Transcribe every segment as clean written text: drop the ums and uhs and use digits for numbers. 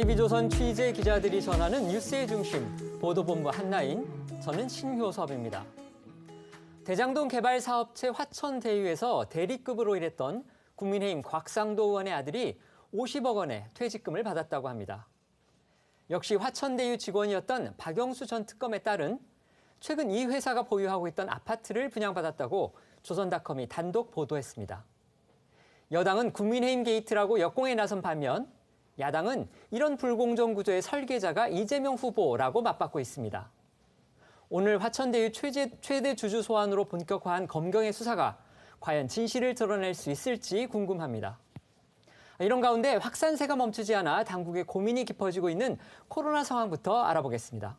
TV조선 취재 기자들이 전하는 뉴스의 중심, 보도본부 한나인, 저는 신효섭입니다. 대장동 개발사업체 화천대유에서 대리급으로 일했던 국민의힘 곽상도 의원의 아들이 50억 원의 퇴직금을 받았다고 합니다. 역시 화천대유 직원이었던 박영수 전 특검의 딸은 최근 이 회사가 보유하고 있던 아파트를 분양받았다고 조선닷컴이 단독 보도했습니다. 여당은 국민의힘 게이트라고 역공에 나선 반면 야당은 이런 불공정 구조의 설계자가 이재명 후보라고 맞받고 있습니다. 오늘 화천대유 최대 주주 소환으로 본격화한 검경의 수사가 과연 진실을 드러낼 수 있을지 궁금합니다. 이런 가운데 확산세가 멈추지 않아 당국의 고민이 깊어지고 있는 코로나 상황부터 알아보겠습니다.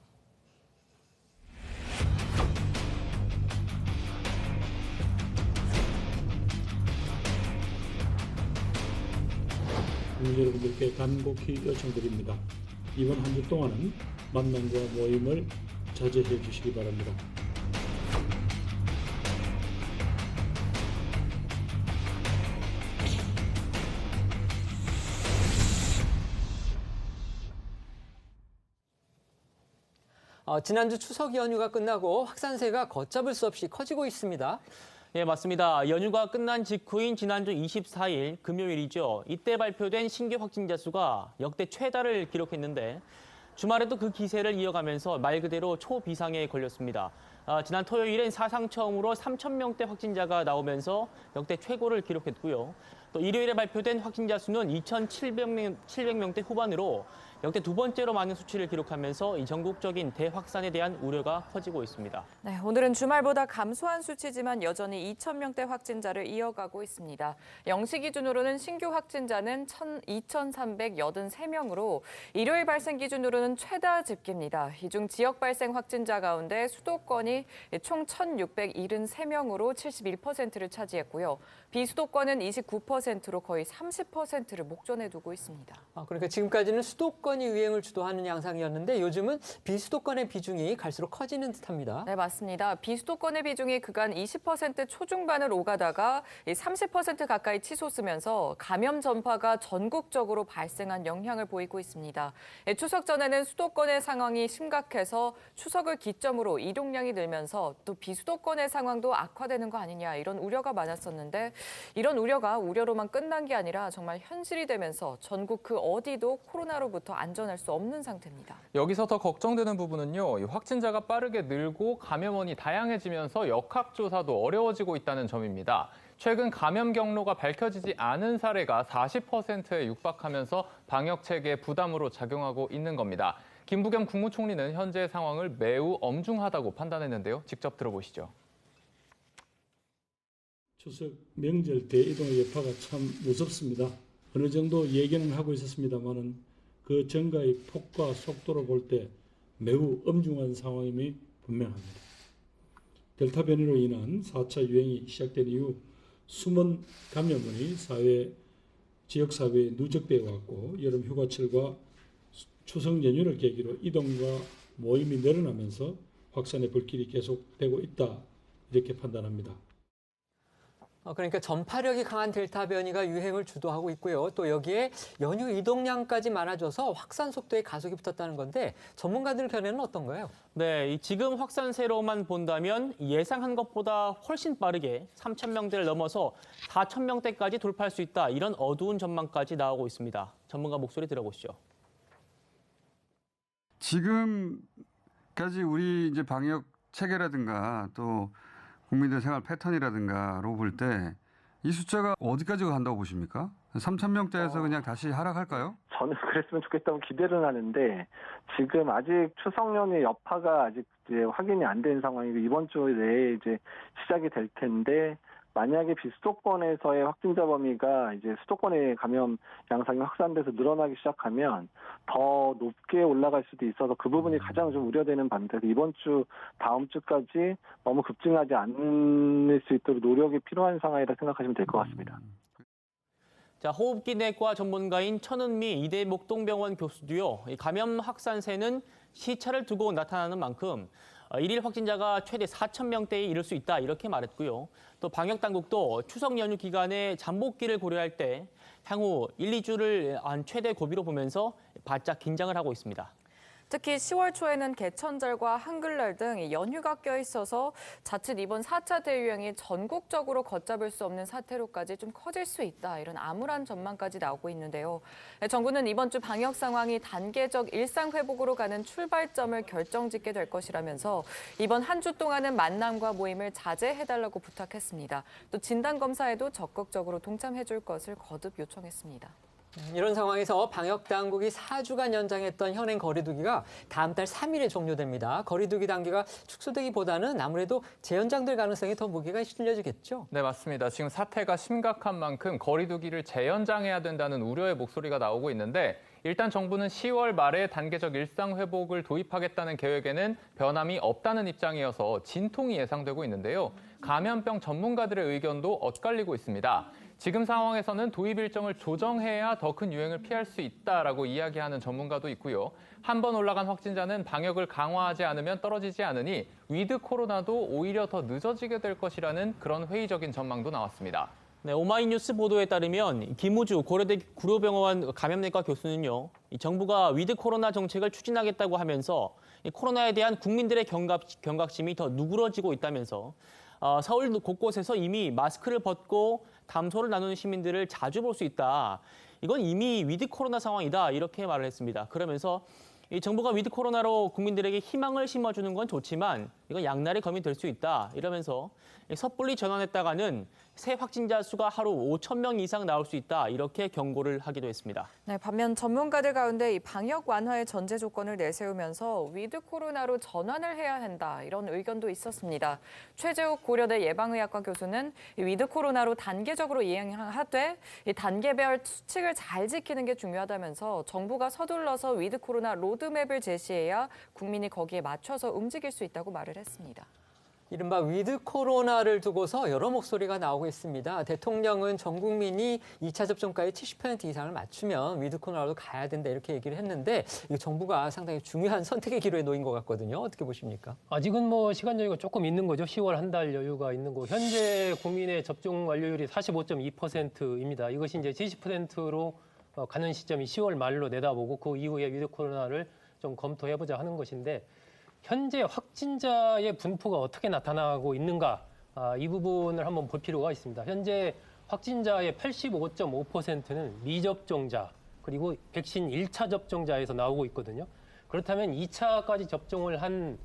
여러분들께 간곡히 요청드립니다. 이번 한 주 동안은 만남과 모임을 자제해 주시기 바랍니다. 지난주 추석 연휴가 끝나고 확산세가 걷잡을 수 없이 커지고 있습니다. 네, 맞습니다. 연휴가 끝난 직후인 지난주 24일 금요일이죠. 이때 발표된 신규 확진자 수가 역대 최다를 기록했는데 주말에도 그 기세를 이어가면서 말 그대로 초비상에 걸렸습니다. 지난 토요일엔 사상 처음으로 3,000명대 확진자가 나오면서 역대 최고를 기록했고요. 또 일요일에 발표된 확진자 수는 2,700명대 후반으로 역대 두 번째로 많은 수치를 기록하면서 이 전국적인 대확산에 대한 우려가 커지고 있습니다. 네, 오늘은 주말보다 감소한 수치지만 여전히 2,000명대 확진자를 이어가고 있습니다. 0시 기준으로는 신규 확진자는 2,383명으로 일요일 발생 기준으로는 최다 집계입니다. 이 중 지역 발생 확진자 가운데 수도권이 총 1,673명으로 71%를 차지했고요. 비수도권은 29%로 거의 30%를 목전에 두고 있습니다. 그러니까 지금까지는 수도권이 유행을 주도하는 양상이었는데 요즘은 비수도권의 비중이 갈수록 커지는 듯합니다. 네, 맞습니다. 비수도권의 비중이 그간 20% 초중반을 오가다가 30% 가까이 치솟으면서 감염 전파가 전국적으로 발생한 영향을 보이고 있습니다. 추석 전에는 수도권의 상황이 심각해서 추석을 기점으로 이동량이 늘면서 또 비수도권의 상황도 악화되는 거 아니냐 이런 우려가 많았었는데 이런 우려가 우려로만 끝난 게 아니라 정말 현실이 되면서 전국 그 어디도 코로나로부터 안전할 수 없는 상태입니다. 여기서 더 걱정되는 부분은요. 확진자가 빠르게 늘고 감염원이 다양해지면서 역학조사도 어려워지고 있다는 점입니다. 최근 감염 경로가 밝혀지지 않은 사례가 40%에 육박하면서 방역 체계에 부담으로 작용하고 있는 겁니다. 김부겸 국무총리는 현재 상황을 매우 엄중하다고 판단했는데요. 직접 들어보시죠. 추석 명절 대이동의 여파가 참 무섭습니다. 어느 정도 예견은 하고 있었습니다만은 그 증가의 폭과 속도로 볼 때 매우 엄중한 상황임이 분명합니다. 델타 변이로 인한 4차 유행이 시작된 이후 숨은 감염원이 지역사회에 누적되어 왔고 여름 휴가철과 추석 연휴를 계기로 이동과 모임이 늘어나면서 확산의 불길이 계속되고 있다 이렇게 판단합니다. 그러니까 전파력이 강한 델타 변이가 유행을 주도하고 있고요. 또 여기에 연휴 이동량까지 많아져서 확산 속도에 가속이 붙었다는 건데 전문가들 견해는 어떤가요? 네, 지금 확산세로만 본다면 예상한 것보다 훨씬 빠르게 3,000명대를 넘어서 4,000명대까지 돌파할 수 있다. 이런 어두운 전망까지 나오고 있습니다. 전문가 목소리 들어보시죠. 지금까지 우리 이제 방역 체계라든가 또 국민들 생활 패턴이라든가로 볼 때 이 숫자가 어디까지 간다고 보십니까? 3,000명대에서 그냥 다시 하락할까요? 저는 그랬으면 좋겠다고 기대를 하는데 지금 아직 추석 연휴 여파가 아직 이제 확인이 안 된 상황이고 이번 주 내에 이제 시작이 될 텐데 만약에 비수도권에서의 확진자 범위가 이제 수도권의 감염 양상이 확산돼서 늘어나기 시작하면 더 높게 올라갈 수도 있어서 그 부분이 가장 좀 우려되는 반대로 이번 주, 다음 주까지 너무 급증하지 않을 수 있도록 노력이 필요한 상황이라 생각하시면 될 것 같습니다. 자, 호흡기 내과 전문가인 천은미 이대 목동병원 교수도요. 이 감염 확산세는 시차를 두고 나타나는 만큼 일일 확진자가 최대 4,000명대에 이를 수 있다 이렇게 말했고요. 또 방역 당국도 추석 연휴 기간에 잠복기를 고려할 때 향후 1, 2주를 최대 고비로 보면서 바짝 긴장을 하고 있습니다. 특히 10월 초에는 개천절과 한글날 등 연휴가 껴있어서 자칫 이번 4차 대유행이 전국적으로 걷잡을 수 없는 사태로까지 좀 커질 수 있다. 이런 암울한 전망까지 나오고 있는데요. 정부는 이번 주 방역 상황이 단계적 일상 회복으로 가는 출발점을 결정짓게 될 것이라면서 이번 한 주 동안은 만남과 모임을 자제해달라고 부탁했습니다. 또 진단검사에도 적극적으로 동참해줄 것을 거듭 요청했습니다. 이런 상황에서 방역당국이 4주간 연장했던 현행 거리두기가 다음 달 3일에 종료됩니다. 거리두기 단계가 축소되기보다는 아무래도 재연장될 가능성이 더 무게가 실려지겠죠? 네, 맞습니다. 지금 사태가 심각한 만큼 거리두기를 재연장해야 된다는 우려의 목소리가 나오고 있는데 일단 정부는 10월 말에 단계적 일상 회복을 도입하겠다는 계획에는 변함이 없다는 입장이어서 진통이 예상되고 있는데요. 감염병 전문가들의 의견도 엇갈리고 있습니다. 지금 상황에서는 도입 일정을 조정해야 더 큰 유행을 피할 수 있다라고 이야기하는 전문가도 있고요. 한 번 올라간 확진자는 방역을 강화하지 않으면 떨어지지 않으니 위드 코로나도 오히려 더 늦어지게 될 것이라는 그런 회의적인 전망도 나왔습니다. 네, 오마이뉴스 보도에 따르면 김우주 고려대 구로병원 감염내과 교수는요, 이 정부가 위드 코로나 정책을 추진하겠다고 하면서 이 코로나에 대한 국민들의 경각심이 더 누그러지고 있다면서 서울 곳곳에서 이미 마스크를 벗고 담소를 나누는 시민들을 자주 볼 수 있다. 이건 이미 위드 코로나 상황이다. 이렇게 말을 했습니다. 그러면서 이 정부가 위드 코로나로 국민들에게 희망을 심어주는 건 좋지만 이건 양날의 검이 될 수 있다. 이러면서 섣불리 전환했다가는 새 확진자 수가 하루 5,000명 이상 나올 수 있다. 이렇게 경고를 하기도 했습니다. 네, 반면 전문가들 가운데 이 방역 완화의 전제 조건을 내세우면서 위드 코로나로 전환을 해야 한다. 이런 의견도 있었습니다. 최재욱 고려대 예방의학과 교수는 이 위드 코로나로 단계적으로 이행하되 이 단계별 수칙을 잘 지키는 게 중요하다면서 정부가 서둘러서 위드 코로나 로드맵을 제시해야 국민이 거기에 맞춰서 움직일 수 있다고 말을 했습니다. 이른바 위드 코로나를 두고서 여러 목소리가 나오고 있습니다. 대통령은 전 국민이 2차 접종까지 70% 이상을 맞추면 위드 코로나로 가야 된다 이렇게 얘기를 했는데 이거 정부가 상당히 중요한 선택의 기로에 놓인 것 같거든요. 어떻게 보십니까? 아직은 뭐 시간 여유가 조금 있는 거죠. 10월 한 달 여유가 있는 거. 현재 국민의 접종 완료율이 45.2%입니다. 이것이 이제 70%로 가는 시점이 10월 말로 내다보고 그 이후에 위드 코로나를 좀 검토해보자 하는 것인데 현재 확진자의 분포가 어떻게 나타나고 있는가 이 부분을 한번 볼 필요가 있습니다. 현재 확진자의 85.5%는 미접종자 그리고 백신 1차 접종자에서 나오고 있거든요. 그렇다면 2차까지 접종을 한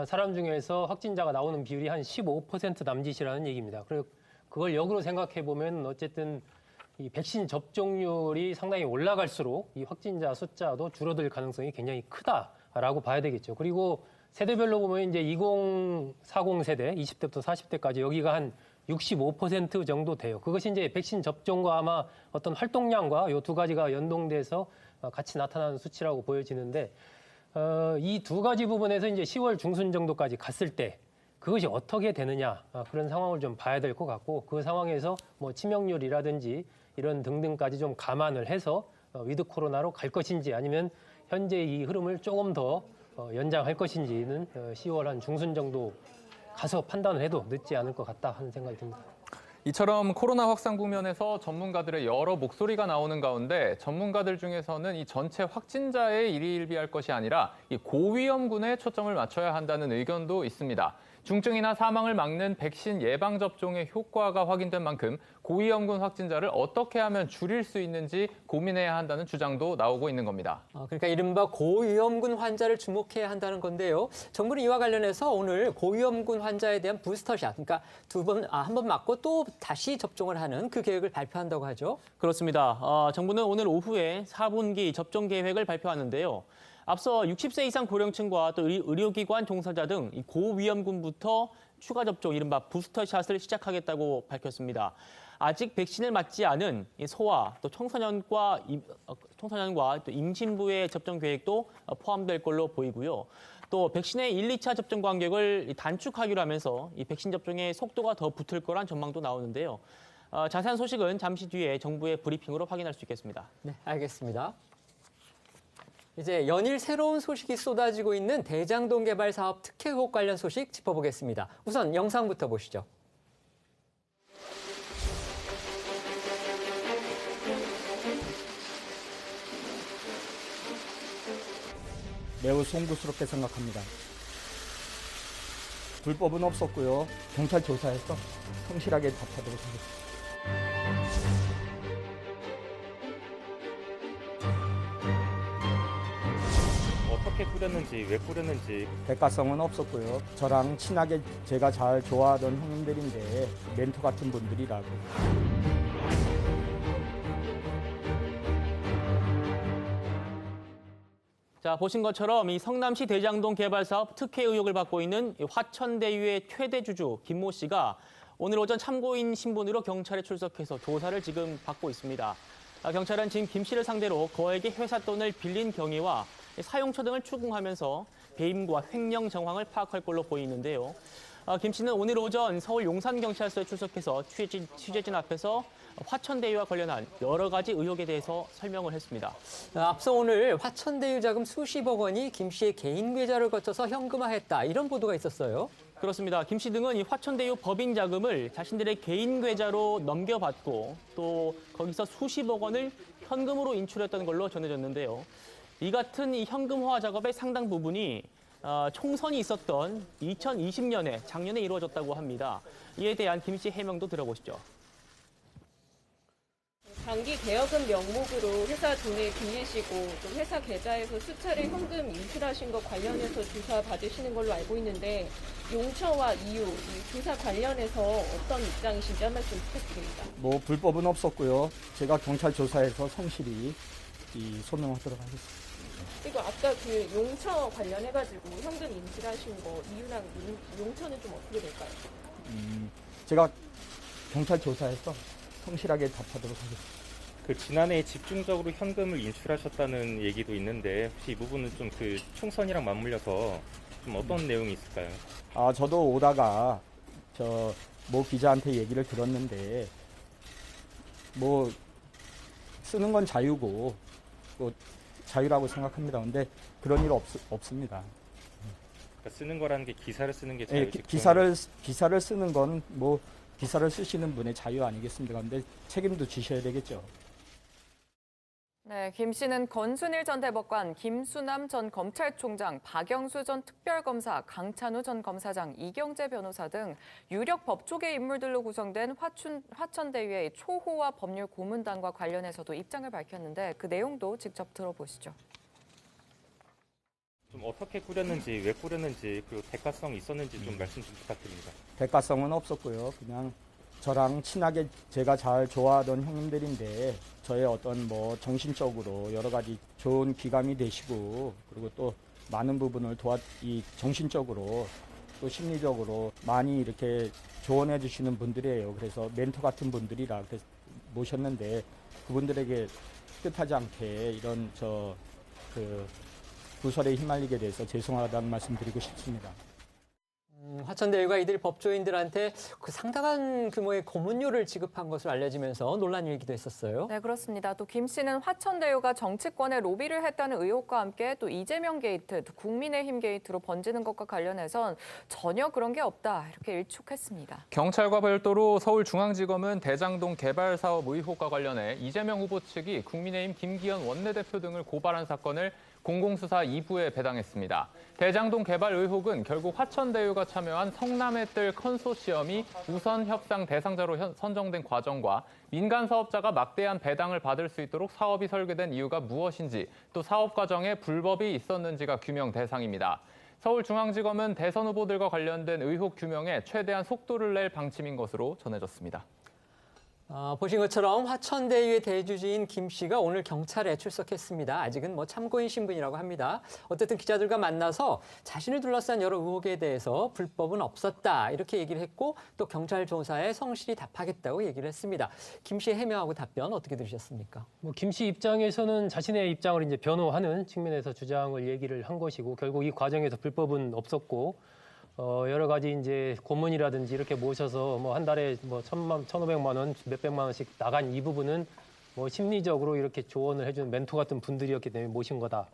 사람 중에서 확진자가 나오는 비율이 한 15% 남짓이라는 얘기입니다. 그리고 그걸 역으로 생각해 보면 어쨌든 이 백신 접종률이 상당히 올라갈수록 이 확진자 숫자도 줄어들 가능성이 굉장히 크다라고 봐야 되겠죠. 그리고 세대별로 보면 이제 2040 세대, 20대부터 40대까지 여기가 한 65% 정도 돼요. 그것이 이제 백신 접종과 아마 어떤 활동량과 이 두 가지가 연동돼서 같이 나타나는 수치라고 보여지는데 이 두 가지 부분에서 이제 10월 중순 정도까지 갔을 때 그것이 어떻게 되느냐 그런 상황을 좀 봐야 될 것 같고 그 상황에서 뭐 치명률이라든지 이런 등등까지 좀 감안을 해서 위드 코로나로 갈 것인지 아니면 현재 이 흐름을 조금 더 연장할 것인지는 10월 한 중순 정도 가서 판단을 해도 늦지 않을 것 같다 하는 생각이 듭니다. 이처럼 코로나 확산 국면에서 전문가들의 여러 목소리가 나오는 가운데 전문가들 중에서는 이 전체 확진자에 일희일비할 것이 아니라 이 고위험군에 초점을 맞춰야 한다는 의견도 있습니다. 중증이나 사망을 막는 백신 예방접종의 효과가 확인된 만큼 고위험군 확진자를 어떻게 하면 줄일 수 있는지 고민해야 한다는 주장도 나오고 있는 겁니다. 그러니까 이른바 고위험군 환자를 주목해야 한다는 건데요. 정부는 이와 관련해서 오늘 고위험군 환자에 대한 부스터샷, 그러니까 한 번 맞고 또 다시 접종을 하는 그 계획을 발표한다고 하죠. 그렇습니다. 정부는 오늘 오후에 4분기 접종 계획을 발표하는데요. 앞서 60세 이상 고령층과 또 의료기관 종사자 등 고위험군부터 추가 접종, 이른바 부스터샷을 시작하겠다고 밝혔습니다. 아직 백신을 맞지 않은 소아, 또 청소년과 또 임신부의 접종 계획도 포함될 걸로 보이고요. 또 백신의 1, 2차 접종 간격을 단축하기로 하면서 이 백신 접종의 속도가 더 붙을 거란 전망도 나오는데요. 자세한 소식은 잠시 뒤에 정부의 브리핑으로 확인할 수 있겠습니다. 네, 알겠습니다. 이제 연일 새로운 소식이 쏟아지고 있는 대장동 개발 사업 특혜 의혹 관련 소식 짚어보겠습니다. 우선 영상부터 보시죠. 매우 송구스럽게 생각합니다. 불법은 없었고요. 경찰 조사에서 성실하게 답하도록 하겠습니다. 어떻게 꾸렸는지, 왜 꾸렸는지. 대가성은 없었고요. 저랑 친하게 제가 잘 좋아하던 형님들인데 멘토 같은 분들이라고. 자, 보신 것처럼 이 성남시 대장동 개발 사업 특혜 의혹을 받고 있는 이 화천대유의 최대 주주 김모 씨가 오늘 오전 참고인 신분으로 경찰에 출석해서 조사를 지금 받고 있습니다. 경찰은 지금 김 씨를 상대로 거액의 회사 돈을 빌린 경위와 사용처 등을 추궁하면서 배임과 횡령 정황을 파악할 걸로 보이는데요. 김 씨는 오늘 오전 서울 용산경찰서에 출석해서 취재진 앞에서 화천대유와 관련한 여러 가지 의혹에 대해서 설명을 했습니다. 앞서 오늘 화천대유 자금 수십억 원이 김 씨의 개인 계좌를 거쳐서 현금화했다, 이런 보도가 있었어요. 그렇습니다. 김 씨 등은 이 화천대유 법인 자금을 자신들의 개인 계좌로 넘겨받고 또 거기서 수십억 원을 현금으로 인출했던 걸로 전해졌는데요. 이 같은 이 현금화 작업의 상당 부분이 총선이 있었던 2020년에 작년에 이루어졌다고 합니다. 이에 대한 김 씨 해명도 들어보시죠. 장기 계약금 명목으로 회사 돈을 빌리시고 또 회사 계좌에서 수차례 현금 인출하신 것 관련해서 조사 받으시는 걸로 알고 있는데 용처와 이유, 이 조사 관련해서 어떤 입장이신지 한 말씀 부탁드립니다. 뭐 불법은 없었고요. 제가 경찰 조사에서 성실히 소명하도록 하겠습니다. 그리고 아까 그 용처 관련해가지고 현금 인출하신 거 이유랑 용처는 좀 어떻게 될까요? 제가 경찰 조사에서 성실하게 답하도록 하겠습니다. 그 지난해에 집중적으로 현금을 인출하셨다는 얘기도 있는데 혹시 이 부분은 좀 그 총선이랑 맞물려서 좀 어떤 내용이 있을까요? 저도 오다가 모 기자한테 얘기를 들었는데 뭐 쓰는 건 자유고 또 자유라고 생각합니다. 근데 그런 일 없습니다. 그러니까 쓰는 거라는 게 기사를 쓰는 게 네, 자유지. 기사를 쓰는 건 뭐 기사를 쓰시는 분의 자유 아니겠습니까? 근데 책임도 지셔야 되겠죠. 네, 김 씨는 권순일 전 대법관, 김수남 전 검찰총장, 박영수 전 특별검사, 강찬우 전 검사장, 이경재 변호사 등 유력 법조계 인물들로 구성된 화천대유의 초호화 법률 고문단과 관련해서도 입장을 밝혔는데 그 내용도 직접 들어보시죠. 좀 어떻게 꾸렸는지, 왜 꾸렸는지, 그리고 대가성이 있었는지 좀 말씀 좀 부탁드립니다. 대가성은 없었고요. 그냥 저랑 친하게 제가 잘 좋아하던 형님들인데 저의 어떤 뭐 정신적으로 여러 가지 좋은 기감이 되시고 그리고 또 많은 부분을 정신적으로 또 심리적으로 많이 이렇게 조언해 주시는 분들이에요. 그래서 멘토 같은 분들이라 그래서 모셨는데 그분들에게 뜻하지 않게 이런 구설에 휘말리게 돼서 죄송하다는 말씀 드리고 싶습니다. 화천대유가 이들 법조인들한테 그 상당한 규모의 고문료를 지급한 것으로 알려지면서 논란이 일기도 했었어요. 네, 그렇습니다. 또 김 씨는 화천대유가 정치권에 로비를 했다는 의혹과 함께 또 이재명 게이트, 또 국민의힘 게이트로 번지는 것과 관련해선 전혀 그런 게 없다, 이렇게 일축했습니다. 경찰과 별도로 서울중앙지검은 대장동 개발 사업 의혹과 관련해 이재명 후보 측이 국민의힘 김기현 원내대표 등을 고발한 사건을 공공수사 2부에 배당했습니다. 대장동 개발 의혹은 결국 화천대유가 참여한 성남의 뜰 컨소시엄이 우선 협상 대상자로 선정된 과정과 민간 사업자가 막대한 배당을 받을 수 있도록 사업이 설계된 이유가 무엇인지 또 사업 과정에 불법이 있었는지가 규명 대상입니다. 서울중앙지검은 대선 후보들과 관련된 의혹 규명에 최대한 속도를 낼 방침인 것으로 전해졌습니다. 보신 것처럼 화천대유의 대주주인 김 씨가 오늘 경찰에 출석했습니다. 아직은 뭐 참고인 신분이라고 합니다. 어쨌든 기자들과 만나서 자신을 둘러싼 여러 의혹에 대해서 불법은 없었다, 이렇게 얘기를 했고 또 경찰 조사에 성실히 답하겠다고 얘기를 했습니다. 김 씨의 해명하고 답변 어떻게 들으셨습니까? 김 씨 입장에서는 자신의 입장을 이제 변호하는 측면에서 주장을 얘기를 한 것이고 결국 이 과정에서 불법은 없었고 여러 가지 이제 고문이라든지 이렇게 모셔서 뭐 한 달에 뭐 1,500만 원, 몇백만 원씩 나간 이 부분은 뭐 심리적으로 이렇게 조언을 해주는 멘토 같은 분들이었기 때문에 모신 거다.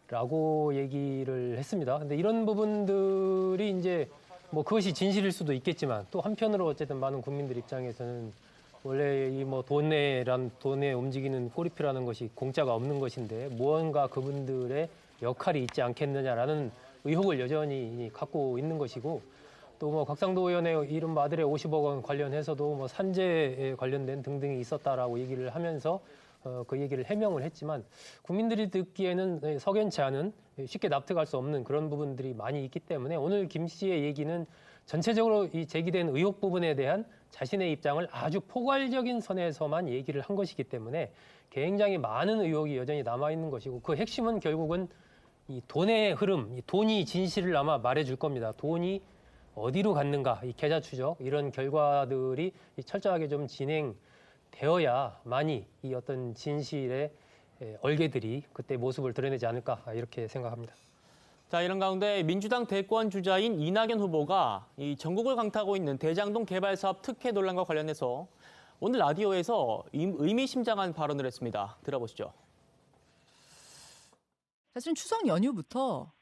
라고 얘기를 했습니다. 근데 이런 부분들이 이제 뭐 그것이 진실일 수도 있겠지만 또 한편으로 어쨌든 많은 국민들 입장에서는 원래 이 뭐 돈에 움직이는 꼬리표라는 것이 공짜가 없는 것인데 무언가 그분들의 역할이 있지 않겠느냐라는 의혹을 여전히 갖고 있는 것이고 또 뭐 곽상도 의원의 이른바 아들의 50억 원 관련해서도 뭐 산재에 관련된 등등이 있었다라고 얘기를 하면서 그 얘기를 해명을 했지만 국민들이 듣기에는 석연치 않은 쉽게 납득할 수 없는 그런 부분들이 많이 있기 때문에 오늘 김 씨의 얘기는 전체적으로 이 제기된 의혹 부분에 대한 자신의 입장을 아주 포괄적인 선에서만 얘기를 한 것이기 때문에 굉장히 많은 의혹이 여전히 남아있는 것이고 그 핵심은 결국은 이 돈의 흐름, 이 돈이 진실을 아마 말해줄 겁니다. 돈이 어디로 갔는가, 이 계좌 추적 이런 결과들이 철저하게 좀 진행되어야만이 이 어떤 진실의 얼개들이 그때 모습을 드러내지 않을까 이렇게 생각합니다. 자, 이런 가운데 민주당 대권 주자인 이낙연 후보가 이 전국을 강타하고 있는 대장동 개발 사업 특혜 논란과 관련해서 오늘 라디오에서 의미심장한 발언을 했습니다. 들어보시죠. 사실은 추석 연휴부터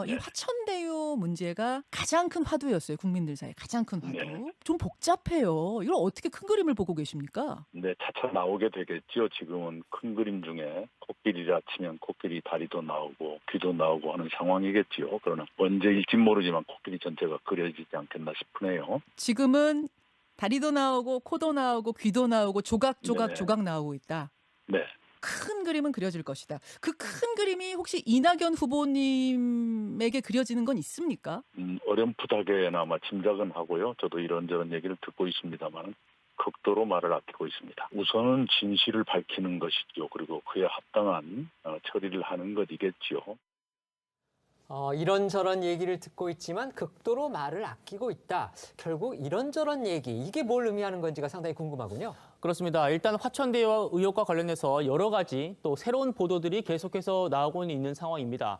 이 화천대유 문제가 가장 큰 화두였어요. 국민들 사이에 가장 큰 화두. 좀 복잡해요. 이걸 어떻게 큰 그림을 보고 계십니까? 네, 차차 나오게 되겠죠. 지금은 큰 그림 중에 코끼리라 치면 코끼리 다리도 나오고 귀도 나오고 하는 상황이겠지요. 그러나 언제일진 모르지만 코끼리 전체가 그려지지 않겠나 싶으네요. 지금은 다리도 나오고 코도 나오고 귀도 나오고 조각 나오고 있다. 네. 큰 그림은 그려질 것이다. 그 큰 그림이 혹시 이낙연 후보님에게 그려지는 건 있습니까? 어렴풋하게나마 짐작은 하고요. 저도 이런저런 얘기를 듣고 있습니다만 극도로 말을 아끼고 있습니다. 우선은 진실을 밝히는 것이죠. 그리고 그에 합당한 처리를 하는 것이겠지요. 이런저런 얘기를 듣고 있지만 극도로 말을 아끼고 있다. 결국 이런저런 얘기, 이게 뭘 의미하는 건지가 상당히 궁금하군요. 그렇습니다. 일단 화천대유 의혹과 관련해서 여러 가지 또 새로운 보도들이 계속해서 나오고 있는 상황입니다.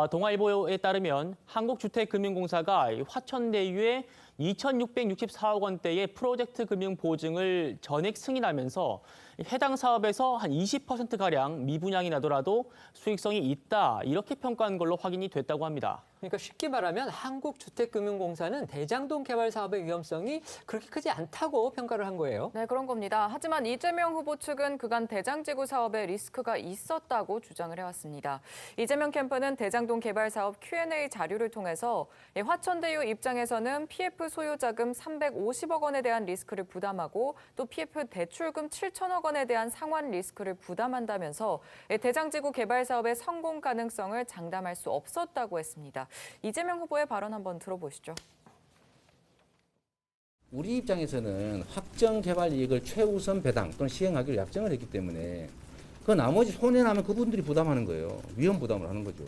동아일보에 따르면 한국주택금융공사가 화천대유에 2,664억 원대의 프로젝트 금융 보증을 전액 승인하면서 해당 사업에서 한 20%가량 미분양이 나더라도 수익성이 있다, 이렇게 평가한 걸로 확인이 됐다고 합니다. 그러니까 쉽게 말하면 한국주택금융공사는 대장동 개발 사업의 위험성이 그렇게 크지 않다고 평가를 한 거예요. 네, 그런 겁니다. 하지만 이재명 후보 측은 그간 대장지구 사업에 리스크가 있었다고 주장을 해왔습니다. 이재명 캠프는 대장동 개발 사업 Q&A 자료를 통해서 화천대유 입장에서는 PF 소요자금 350억 원에 대한 리스크를 부담하고 또 PF 대출금 7천억 원에 대한 상환 리스크를 부담한다면서 대장지구 개발 사업의 성공 가능성을 장담할 수 없었다고 했습니다. 이재명 후보의 발언 한번 들어보시죠. 우리 입장에서는 확정 개발 이익을 최우선 배당 또는 시행하기로 약정을 했기 때문에 그 나머지 손해나면 그분들이 부담하는 거예요. 위험 부담을 하는 거죠.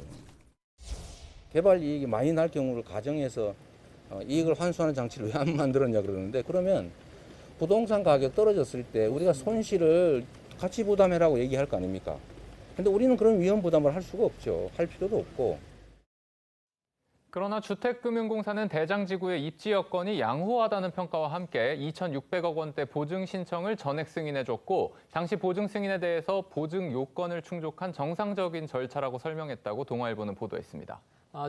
개발 이익이 많이 날 경우를 가정해서 이익을 환수하는 장치를 왜 안 만들었냐 그러는데, 그러면 부동산 가격 떨어졌을 때 우리가 손실을 같이 부담해라고 얘기할 거 아닙니까? 근데 우리는 그런 위험 부담을 할 수가 없죠. 할 필요도 없고. 그러나 주택금융공사는 대장지구의 입지 여건이 양호하다는 평가와 함께 2,600억 원대 보증 신청을 전액 승인해줬고, 당시 보증 승인에 대해서 보증 요건을 충족한 정상적인 절차라고 설명했다고 동아일보는 보도했습니다.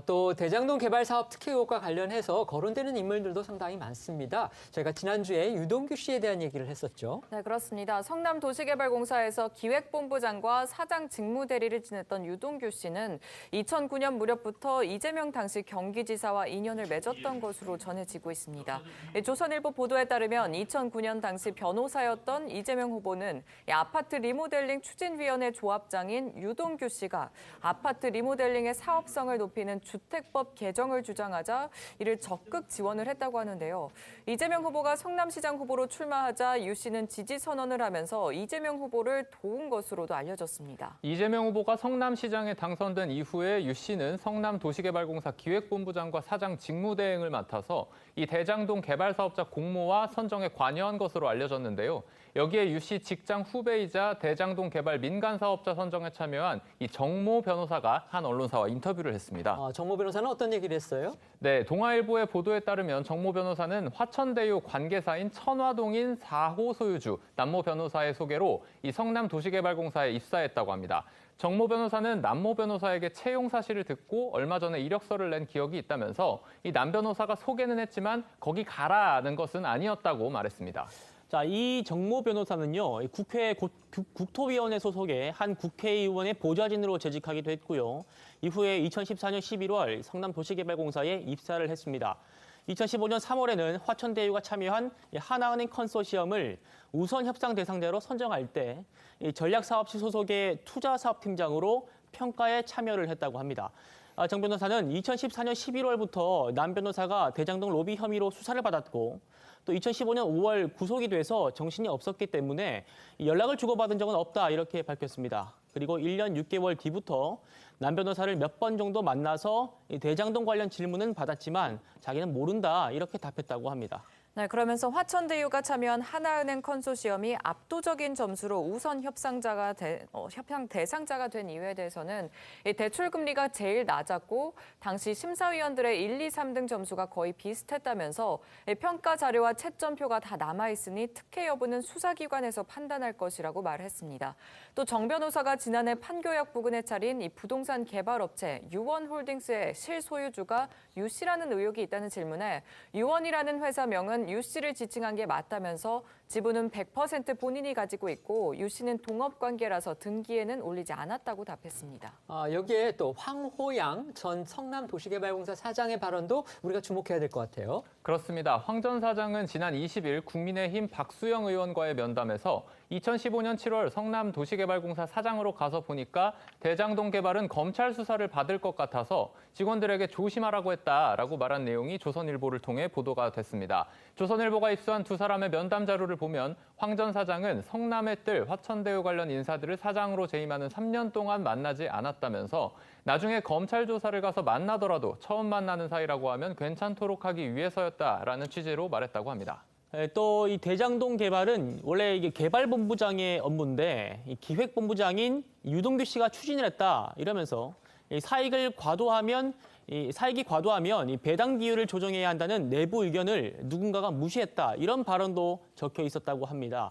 또 대장동 개발 사업 특혜 의혹과 관련해서 거론되는 인물들도 상당히 많습니다. 저희가 지난주에 유동규 씨에 대한 얘기를 했었죠. 네, 그렇습니다. 성남도시개발공사에서 기획본부장과 사장 직무대리를 지냈던 유동규 씨는 2009년 무렵부터 이재명 당시 경기지사와 인연을 맺었던 것으로 전해지고 있습니다. 조선일보 보도에 따르면 2009년 당시 변호사였던 이재명 후보는 아파트 리모델링 추진위원회 조합장인 유동규 씨가 아파트 리모델링의 사업성을 높이는 주택법 개정을 주장하자 이를 적극 지원을 했다고 하는데요. 이재명 후보가 성남시장 후보로 출마하자 유 씨는 지지 선언을 하면서 이재명 후보를 도운 것으로도 알려졌습니다. 이재명 후보가 성남시장에 당선된 이후에 유 씨는 성남도시개발공사 기획본부장과 사장 직무대행을 맡아서 이 대장동 개발사업자 공모와 선정에 관여한 것으로 알려졌는데요. 여기에 유 씨 직장 후배이자 대장동 개발 민간사업자 선정에 참여한 이 정모 변호사가 한 언론사와 인터뷰를 했습니다. 정모 변호사는 어떤 얘기를 했어요? 네, 동아일보의 보도에 따르면 정모 변호사는 화천대유 관계사인 천화동인 4호 소유주 남모 변호사의 소개로 이 성남 도시개발공사에 입사했다고 합니다. 정모 변호사는 남모 변호사에게 채용 사실을 듣고 얼마 전에 이력서를 낸 기억이 있다면서 이 남 변호사가 소개는 했지만 거기 가라는 것은 아니었다고 말했습니다. 자, 이 정모 변호사는요, 국회 국토위원회 소속의 한 국회의원의 보좌진으로 재직하기도 했고요. 이후에 2014년 11월 성남도시개발공사에 입사를 했습니다. 2015년 3월에는 화천대유가 참여한 하나은행 컨소시엄을 우선 협상 대상자로 선정할 때 전략사업실 소속의 투자사업팀장으로 평가에 참여를 했다고 합니다. 정 변호사는 2014년 11월부터 남 변호사가 대장동 로비 혐의로 수사를 받았고 또 2015년 5월 구속이 돼서 정신이 없었기 때문에 연락을 주고받은 적은 없다 이렇게 밝혔습니다. 그리고 1년 6개월 뒤부터 남 변호사를 몇 번 정도 만나서 대장동 관련 질문은 받았지만 자기는 모른다 이렇게 답했다고 합니다. 네, 그러면서 화천대유가 참여한 하나은행 컨소시엄이 압도적인 점수로 우선 협상 대상자가 된 이유에 대해서는 대출 금리가 제일 낮았고 당시 심사위원들의 1, 2, 3등 점수가 거의 비슷했다면서 평가 자료와 채점표가 다 남아있으니 특혜 여부는 수사기관에서 판단할 것이라고 말했습니다. 또 정 변호사가 지난해 판교역 부근에 차린 이 부동산 개발업체 유원홀딩스의 실소유주가 유 씨라는 의혹이 있다는 질문에 유원이라는 회사명은 유 씨를 지칭한 게 맞다면서 지분은 100% 본인이 가지고 있고 유 씨는 동업관계라서 등기에는 올리지 않았다고 답했습니다. 여기에 또 황호양 전 성남도시개발공사 사장의 발언도 우리가 주목해야 될 것 같아요. 그렇습니다. 황 전 사장은 지난 20일 국민의힘 박수영 의원과의 면담에서 2015년 7월 성남도시개발공사 사장으로 가서 보니까 대장동 개발은 검찰 수사를 받을 것 같아서 직원들에게 조심하라고 했다라고 말한 내용이 조선일보를 통해 보도가 됐습니다. 조선일보가 입수한 두 사람의 면담 자료를 보면 황 전 사장은 성남의 뜰 화천대유 관련 인사들을 사장으로 재임하는 3년 동안 만나지 않았다면서 나중에 검찰 조사를 가서 만나더라도 처음 만나는 사이라고 하면 괜찮도록 하기 위해서였다라는 취지로 말했다고 합니다. 또 이 대장동 개발은 원래 이게 개발본부장의 업무인데 이 기획본부장인 유동규 씨가 추진을 했다 이러면서 이 사익이 과도하면 이 배당 비율을 조정해야 한다는 내부 의견을 누군가가 무시했다 이런 발언도 적혀 있었다고 합니다.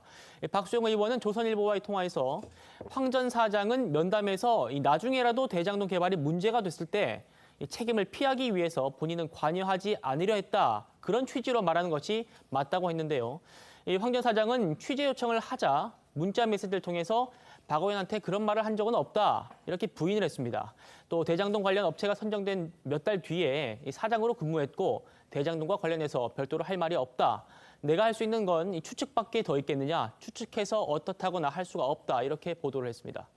박수영 의원은 조선일보와의 통화에서 황 전 사장은 면담에서 나중에라도 대장동 개발이 문제가 됐을 때 책임을 피하기 위해서 본인은 관여하지 않으려 했다. 그런 취지로 말하는 것이 맞다고 했는데요. 황 전 사장은 취재 요청을 하자 문자 메시지를 통해서 박 의원한테 그런 말을 한 적은 없다. 이렇게 부인을 했습니다. 또 대장동 관련 업체가 선정된 몇 달 뒤에 사장으로 근무했고 대장동과 관련해서 별도로 할 말이 없다. 내가 할 수 있는 건 추측밖에 더 있겠느냐. 추측해서 어떻다거나 할 수가 없다. 이렇게 보도를 했습니다.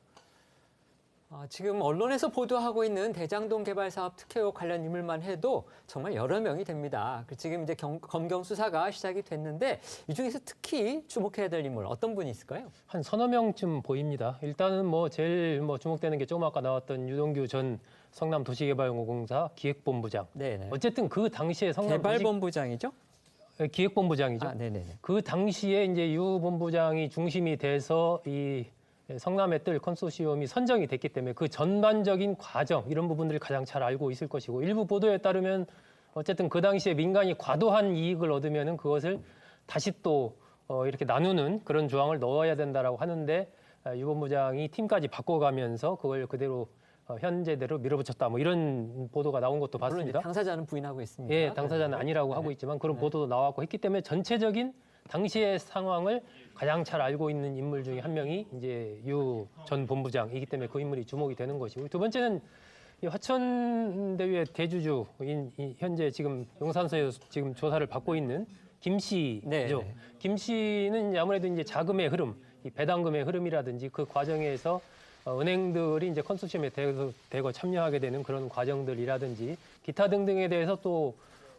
지금 언론에서 보도하고 있는 대장동 개발 사업 특혜 의혹 관련 인물만 해도 정말 여러 명이 됩니다. 지금 이제 검경 수사가 시작이 됐는데 이 중에서 특히 주목해야 될 인물 어떤 분이 있을까요? 한 서너 명쯤 보입니다. 일단은 제일 주목되는 게 조금 아까 나왔던 유동규 전 성남도시개발공사 기획본부장. 네네. 어쨌든 그 당시에 개발본부장이죠? 기획본부장이죠. 네네네. 그 당시에 이제 유 본부장이 중심이 돼서 이 성남의 뜰 컨소시엄이 선정이 됐기 때문에 그 전반적인 과정 이런 부분들을 가장 잘 알고 있을 것이고 일부 보도에 따르면 어쨌든 그 당시에 민간이 과도한 이익을 얻으면은 그것을 다시 또 이렇게 나누는 그런 조항을 넣어야 된다라고 하는데 유 본부장이 팀까지 바꿔가면서 그걸 그대로 현재대로 밀어붙였다 이런 보도가 나온 것도 봤습니다. 당사자는 부인하고 있습니다. 예, 당사자는 아니라고 하고 있지만 그런 보도도 나왔고 했기 때문에 전체적인 당시의 상황을 가장 잘 알고 있는 인물 중에 한 명이 이제 유 전 본부장이기 때문에 그 인물이 주목이 되는 것이고 두 번째는 이 화천대유의 대주주인 현재 지금 용산서에서 지금 조사를 받고 있는 김 씨죠. 네. 김 씨는 아무래도 이제 자금의 흐름, 이 배당금의 흐름이라든지 그 과정에서 은행들이 이제 컨소시엄에 대거 참여하게 되는 그런 과정들이라든지 기타 등등에 대해서 또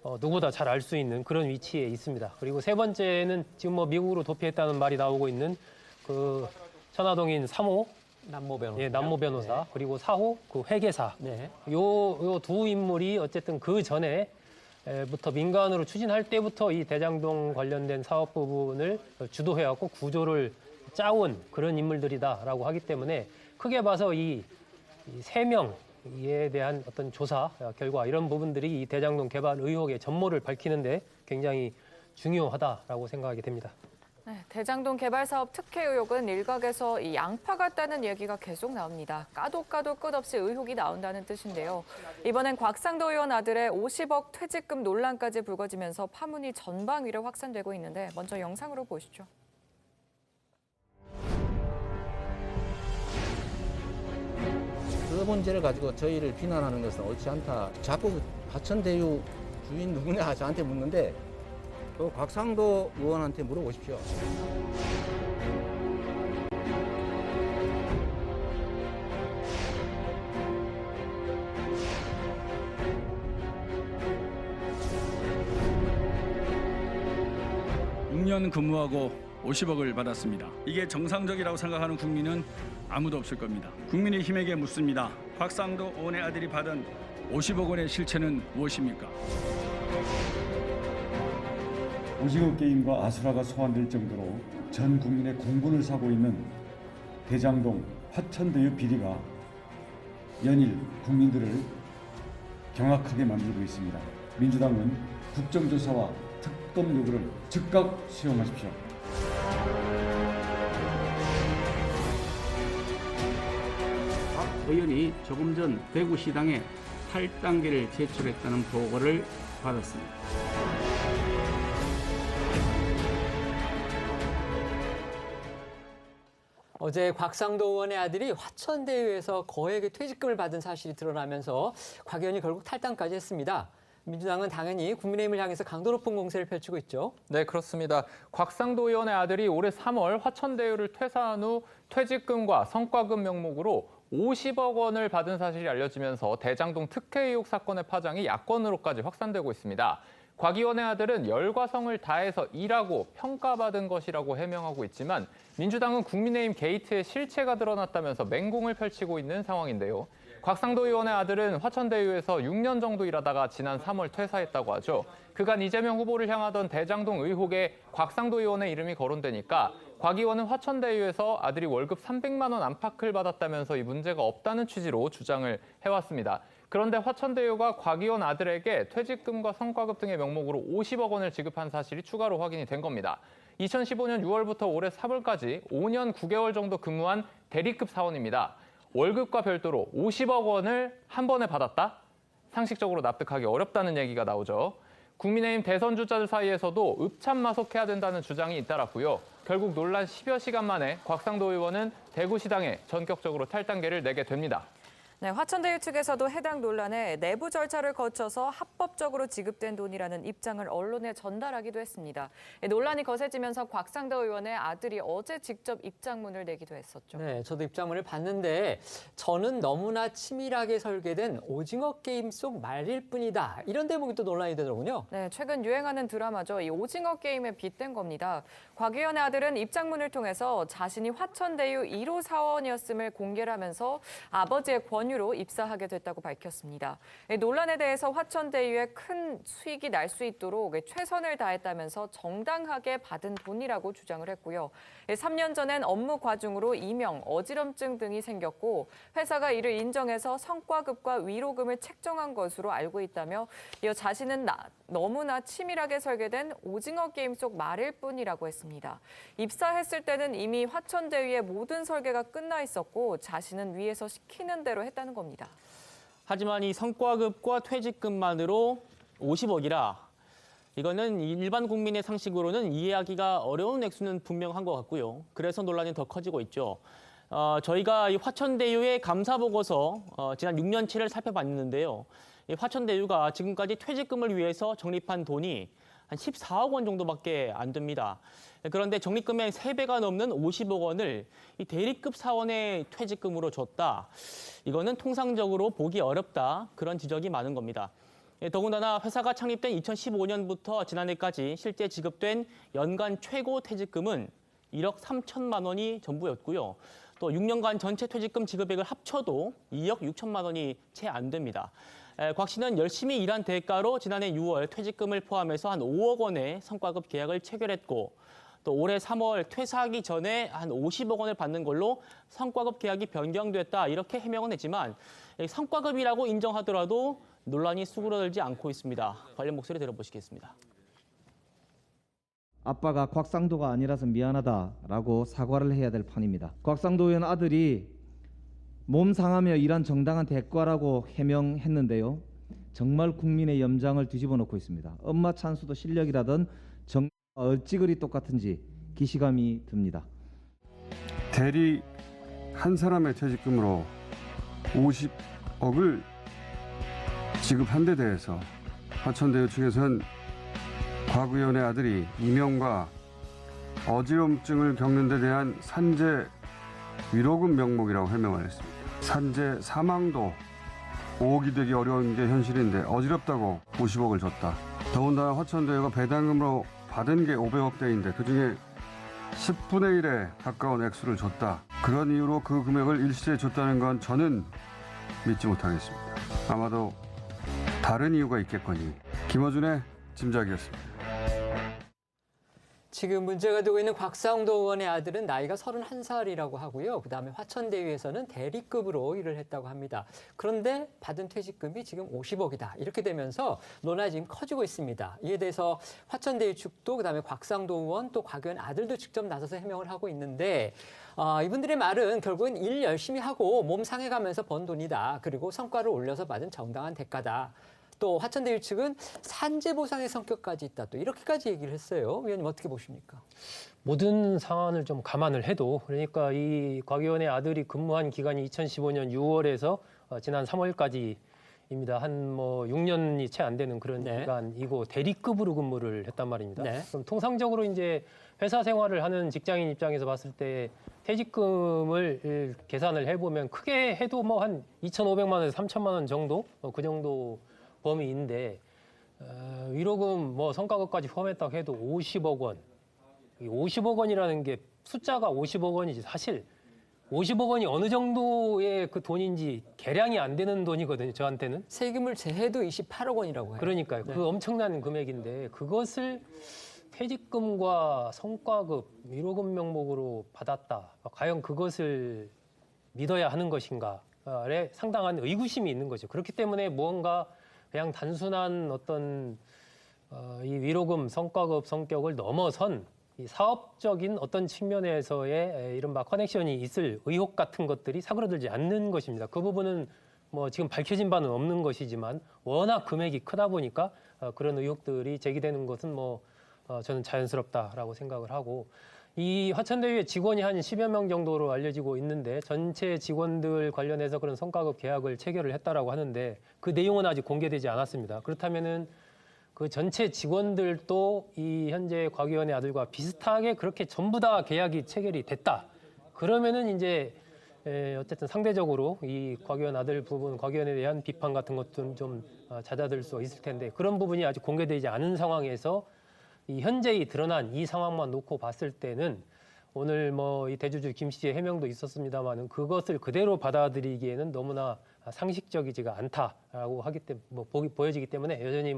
누구보다 잘 알 수 있는 그런 위치에 있습니다. 그리고 세 번째는 지금 미국으로 도피했다는 말이 나오고 있는 그 천화동인 3호 남모 변호사. 예, 남모 변호사. 네. 그리고 4호 그 회계사. 네. 요 두 인물이 어쨌든 그 전에부터 민간으로 추진할 때부터 이 대장동 관련된 사업 부분을 주도해왔고 구조를 짜온 그런 인물들이다라고 하기 때문에 크게 봐서 이 세 명 이에 대한 어떤 조사 결과 이런 부분들이 이 대장동 개발 의혹의 전모를 밝히는데 굉장히 중요하다라고 생각하게 됩니다. 네, 대장동 개발 사업 특혜 의혹은 일각에서 이 양파 같다는 얘기가 계속 나옵니다. 까도 끝없이 의혹이 나온다는 뜻인데요. 이번엔 곽상도 의원 아들의 50억 퇴직금 논란까지 불거지면서 파문이 전방위로 확산되고 있는데 먼저 영상으로 보시죠. 그 문제를 가지고 저희를 비난하는 것은 옳지 않다. 자꾸 화천대유 주인 누구냐 저한테 묻는데 그 곽상도 의원한테 물어보십시오. (6년) 근무하고 50억을 받았습니다. 이게 정상적이라고 생각하는 국민은 아무도 없을 겁니다. 국민의힘에게 묻습니다. 곽상도 의원의 아들이 받은 50억 원의 실체는 무엇입니까? 오징어 게임과 아수라가 소환될 정도로 전 국민의 공분을 사고 있는 대장동 화천대유 비리가 연일 국민들을 경악하게 만들고 있습니다. 민주당은 국정조사와 특검 요구를 즉각 수용하십시오. 박 의원이 조금 전 대구시당에 탈당계를 제출했다는 보고를 받았습니다. 어제 곽상도 의원의 아들이 화천대유에서 거액의 퇴직금을 받은 사실이 드러나면서 곽 의원이 결국 탈당까지 했습니다. 민주당은 당연히 국민의힘을 향해서 강도 높은 공세를 펼치고 있죠. 네, 그렇습니다. 곽상도 의원의 아들이 올해 3월 화천대유를 퇴사한 후 퇴직금과 성과급 명목으로 50억 원을 받은 사실이 알려지면서 대장동 특혜 의혹 사건의 파장이 야권으로까지 확산되고 있습니다. 곽 의원의 아들은 열과 성을 다해서 일하고 평가받은 것이라고 해명하고 있지만 민주당은 국민의힘 게이트의 실체가 드러났다면서 맹공을 펼치고 있는 상황인데요. 곽상도 의원의 아들은 화천대유에서 6년 정도 일하다가 지난 3월 퇴사했다고 하죠. 그간 이재명 후보를 향하던 대장동 의혹에 곽상도 의원의 이름이 거론되니까 곽 의원은 화천대유에서 아들이 월급 300만 원 안팎을 받았다면서 이 문제가 없다는 취지로 주장을 해왔습니다. 그런데 화천대유가 곽 의원 아들에게 퇴직금과 성과급 등의 명목으로 50억 원을 지급한 사실이 추가로 확인이 된 겁니다. 2015년 6월부터 올해 3월까지 5년 9개월 정도 근무한 대리급 사원입니다. 월급과 별도로 50억 원을 한 번에 받았다? 상식적으로 납득하기 어렵다는 얘기가 나오죠. 국민의힘 대선 주자들 사이에서도 읍참마속해야 된다는 주장이 잇따랐고요. 결국 논란 10여 시간 만에 곽상도 의원은 대구시당에 전격적으로 탈당계를 내게 됩니다. 네, 화천대유 측에서도 해당 논란에 내부 절차를 거쳐서 합법적으로 지급된 돈이라는 입장을 언론에 전달하기도 했습니다. 논란이 거세지면서 곽상도 의원의 아들이 어제 직접 입장문을 내기도 했었죠. 네, 저도 입장문을 봤는데 저는 너무나 치밀하게 설계된 오징어 게임 속 말일 뿐이다. 이런 대목이 또 논란이 되더군요. 네, 최근 유행하는 드라마죠. 이 오징어 게임에 빗댄 겁니다. 곽 의원의 아들은 입장문을 통해서 자신이 화천대유 1호 사원이었음을 공개를 하면서 아버지의 권유로 입사하게 됐다고 밝혔습니다. 논란에 대해서 화천대유에 큰 수익이 날 수 있도록 최선을 다했다면서 정당하게 받은 돈이라고 주장을 했고요. 3년 전엔 업무 과중으로 이명, 어지럼증 등이 생겼고 회사가 이를 인정해서 성과급과 위로금을 책정한 것으로 알고 있다며 이어 자신은 너무나 치밀하게 설계된 오징어 게임 속 말일 뿐이라고 했습니다. 입사했을 때는 이미 화천대유의 모든 설계가 끝나 있었고 자신은 위에서 시키는 대로 했다는 겁니다. 하지만 이 성과급과 퇴직금만으로 50억이라 이거는 일반 국민의 상식으로는 이해하기가 어려운 액수는 분명한 것 같고요. 그래서 논란이 더 커지고 있죠. 저희가 이 화천대유의 감사보고서 지난 6년치를 살펴봤는데요. 이 화천대유가 지금까지 퇴직금을 위해서 적립한 돈이 한 14억 원 정도밖에 안 됩니다. 그런데 적립금의 3배가 넘는 50억 원을 이 대리급 사원의 퇴직금으로 줬다. 이거는 통상적으로 보기 어렵다. 그런 지적이 많은 겁니다. 더군다나 회사가 창립된 2015년부터 지난해까지 실제 지급된 연간 최고 퇴직금은 1억 3천만 원이 전부였고요. 또 6년간 전체 퇴직금 지급액을 합쳐도 2억 6천만 원이 채 안 됩니다. 곽 씨는 열심히 일한 대가로 지난해 6월 퇴직금을 포함해서 한 5억 원의 성과급 계약을 체결했고 또 올해 3월 퇴사하기 전에 한 50억 원을 받는 걸로 성과급 계약이 변경됐다 이렇게 해명은 했지만 성과급이라고 인정하더라도 논란이 수그러들지 않고 있습니다. 관련 목소리 들어보시겠습니다. 아빠가 곽상도가 아니라서 미안하다라고 사과를 해야 될 판입니다. 곽상도 의원 아들이 몸 상하며 일한 정당한 대가라고 해명했는데요. 정말 국민의 염장을 뒤집어 놓고 있습니다. 엄마 찬수도 실력이라던 정과 어찌 그리 똑같은지 기시감이 듭니다. 대리 한 사람의 퇴직금으로 50억을 지급한 데 대해서 화천대유 측에서는 곽 의원의 아들이 이명과 어지럼증을 겪는 데 대한 산재 위로금 명목이라고 해명을 했습니다. 산재 사망도 5억이 되기 어려운 게 현실인데 어지럽다고 50억을 줬다. 더군다나 화천대유가 배당금으로 받은 게 500억대인데 그중에 10분의 1에 가까운 액수를 줬다. 그런 이유로 그 금액을 일시에 줬다는 건 저는 믿지 못하겠습니다. 아마도 다른 이유가 있겠거니. 김어준의 짐작이었습니다. 지금 문제가 되고 있는 곽상도 의원의 아들은 나이가 31살이라고 하고요. 그다음에 화천대유에서는 대리급으로 일을 했다고 합니다. 그런데 받은 퇴직금이 지금 50억이다. 이렇게 되면서 논란이 지금 커지고 있습니다. 이에 대해서 화천대유 측도 그다음에 곽상도 의원 또 곽 의원 아들도 직접 나서서 해명을 하고 있는데 이분들의 말은 결국은 일 열심히 하고 몸 상해가면서 번 돈이다. 그리고 성과를 올려서 받은 정당한 대가다. 또 화천대유 측은 산재 보상의 성격까지 있다. 또 이렇게까지 얘기를 했어요. 위원님 어떻게 보십니까? 모든 상황을 좀 감안을 해도 그러니까 이 곽 의원의 아들이 근무한 기간이 2015년 6월에서 지난 3월까지입니다. 한 6년이 채 안 되는 그런 기간이고 대리급으로 근무를 했단 말입니다. 그럼 통상적으로 이제 회사 생활을 하는 직장인 입장에서 봤을 때 퇴직금을 계산을 해보면 크게 해도 한 2,500만 원에서 3,000만 원 정도 그 정도 범위인데 위로금 성과급까지 포함했다고 해도 50억 원. 이 50억 원이라는 게 숫자가 50억 원이지 사실 50억 원이 어느 정도의 그 돈인지 계량이 안 되는 돈이거든요. 저한테는. 세금을 제해도 28억 원이라고 해요. 그러니까요. 그 엄청난 금액인데 그것을 퇴직금과 성과급, 위로금 명목으로 받았다. 과연 그것을 믿어야 하는 것인가에 상당한 의구심이 있는 거죠. 그렇기 때문에 무언가 그냥 단순한 어떤 이 위로금, 성과급 성격을 넘어선 이 사업적인 어떤 측면에서의 이른바 커넥션이 있을 의혹 같은 것들이 사그러들지 않는 것입니다. 그 부분은 지금 밝혀진 바는 없는 것이지만 워낙 금액이 크다 보니까 그런 의혹들이 제기되는 것은 저는 자연스럽다라고 생각을 하고 이 화천대유의 직원이 한 10여 명 정도로 알려지고 있는데 전체 직원들 관련해서 그런 성과급 계약을 체결을 했다라고 하는데 그 내용은 아직 공개되지 않았습니다. 그렇다면은 그 전체 직원들도 이 현재 곽 의원의 아들과 비슷하게 그렇게 전부 다 계약이 체결이 됐다. 그러면은 이제 어쨌든 상대적으로 이 곽 의원 아들 부분, 곽 의원에 대한 비판 같은 것들은 좀 잦아들 수 있을 텐데 그런 부분이 아직 공개되지 않은 상황에서 이 현재의 드러난 이 상황만 놓고 봤을 때는 오늘 이 대주주 김 씨의 해명도 있었습니다만은 그것을 그대로 받아들이기에는 너무나 상식적이지가 않다라고 하기 때문에 보여지기 때문에 여전히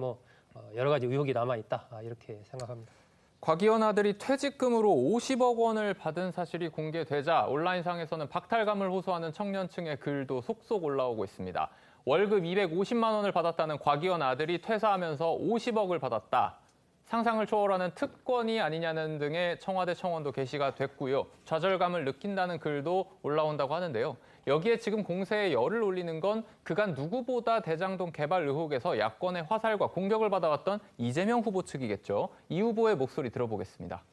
여러 가지 의혹이 남아 있다 이렇게 생각합니다. 곽 의원 아들이 퇴직금으로 50억 원을 받은 사실이 공개되자 온라인상에서는 박탈감을 호소하는 청년층의 글도 속속 올라오고 있습니다. 월급 250만 원을 받았다는 곽 의원 아들이 퇴사하면서 50억을 받았다. 상상을 초월하는 특권이 아니냐는 등의 청와대 청원도 게시가 됐고요. 좌절감을 느낀다는 글도 올라온다고 하는데요. 여기에 지금 공세에 열을 올리는 건 그간 누구보다 대장동 개발 의혹에서 야권의 화살과 공격을 받아왔던 이재명 후보 측이겠죠. 이 후보의 목소리 들어보겠습니다.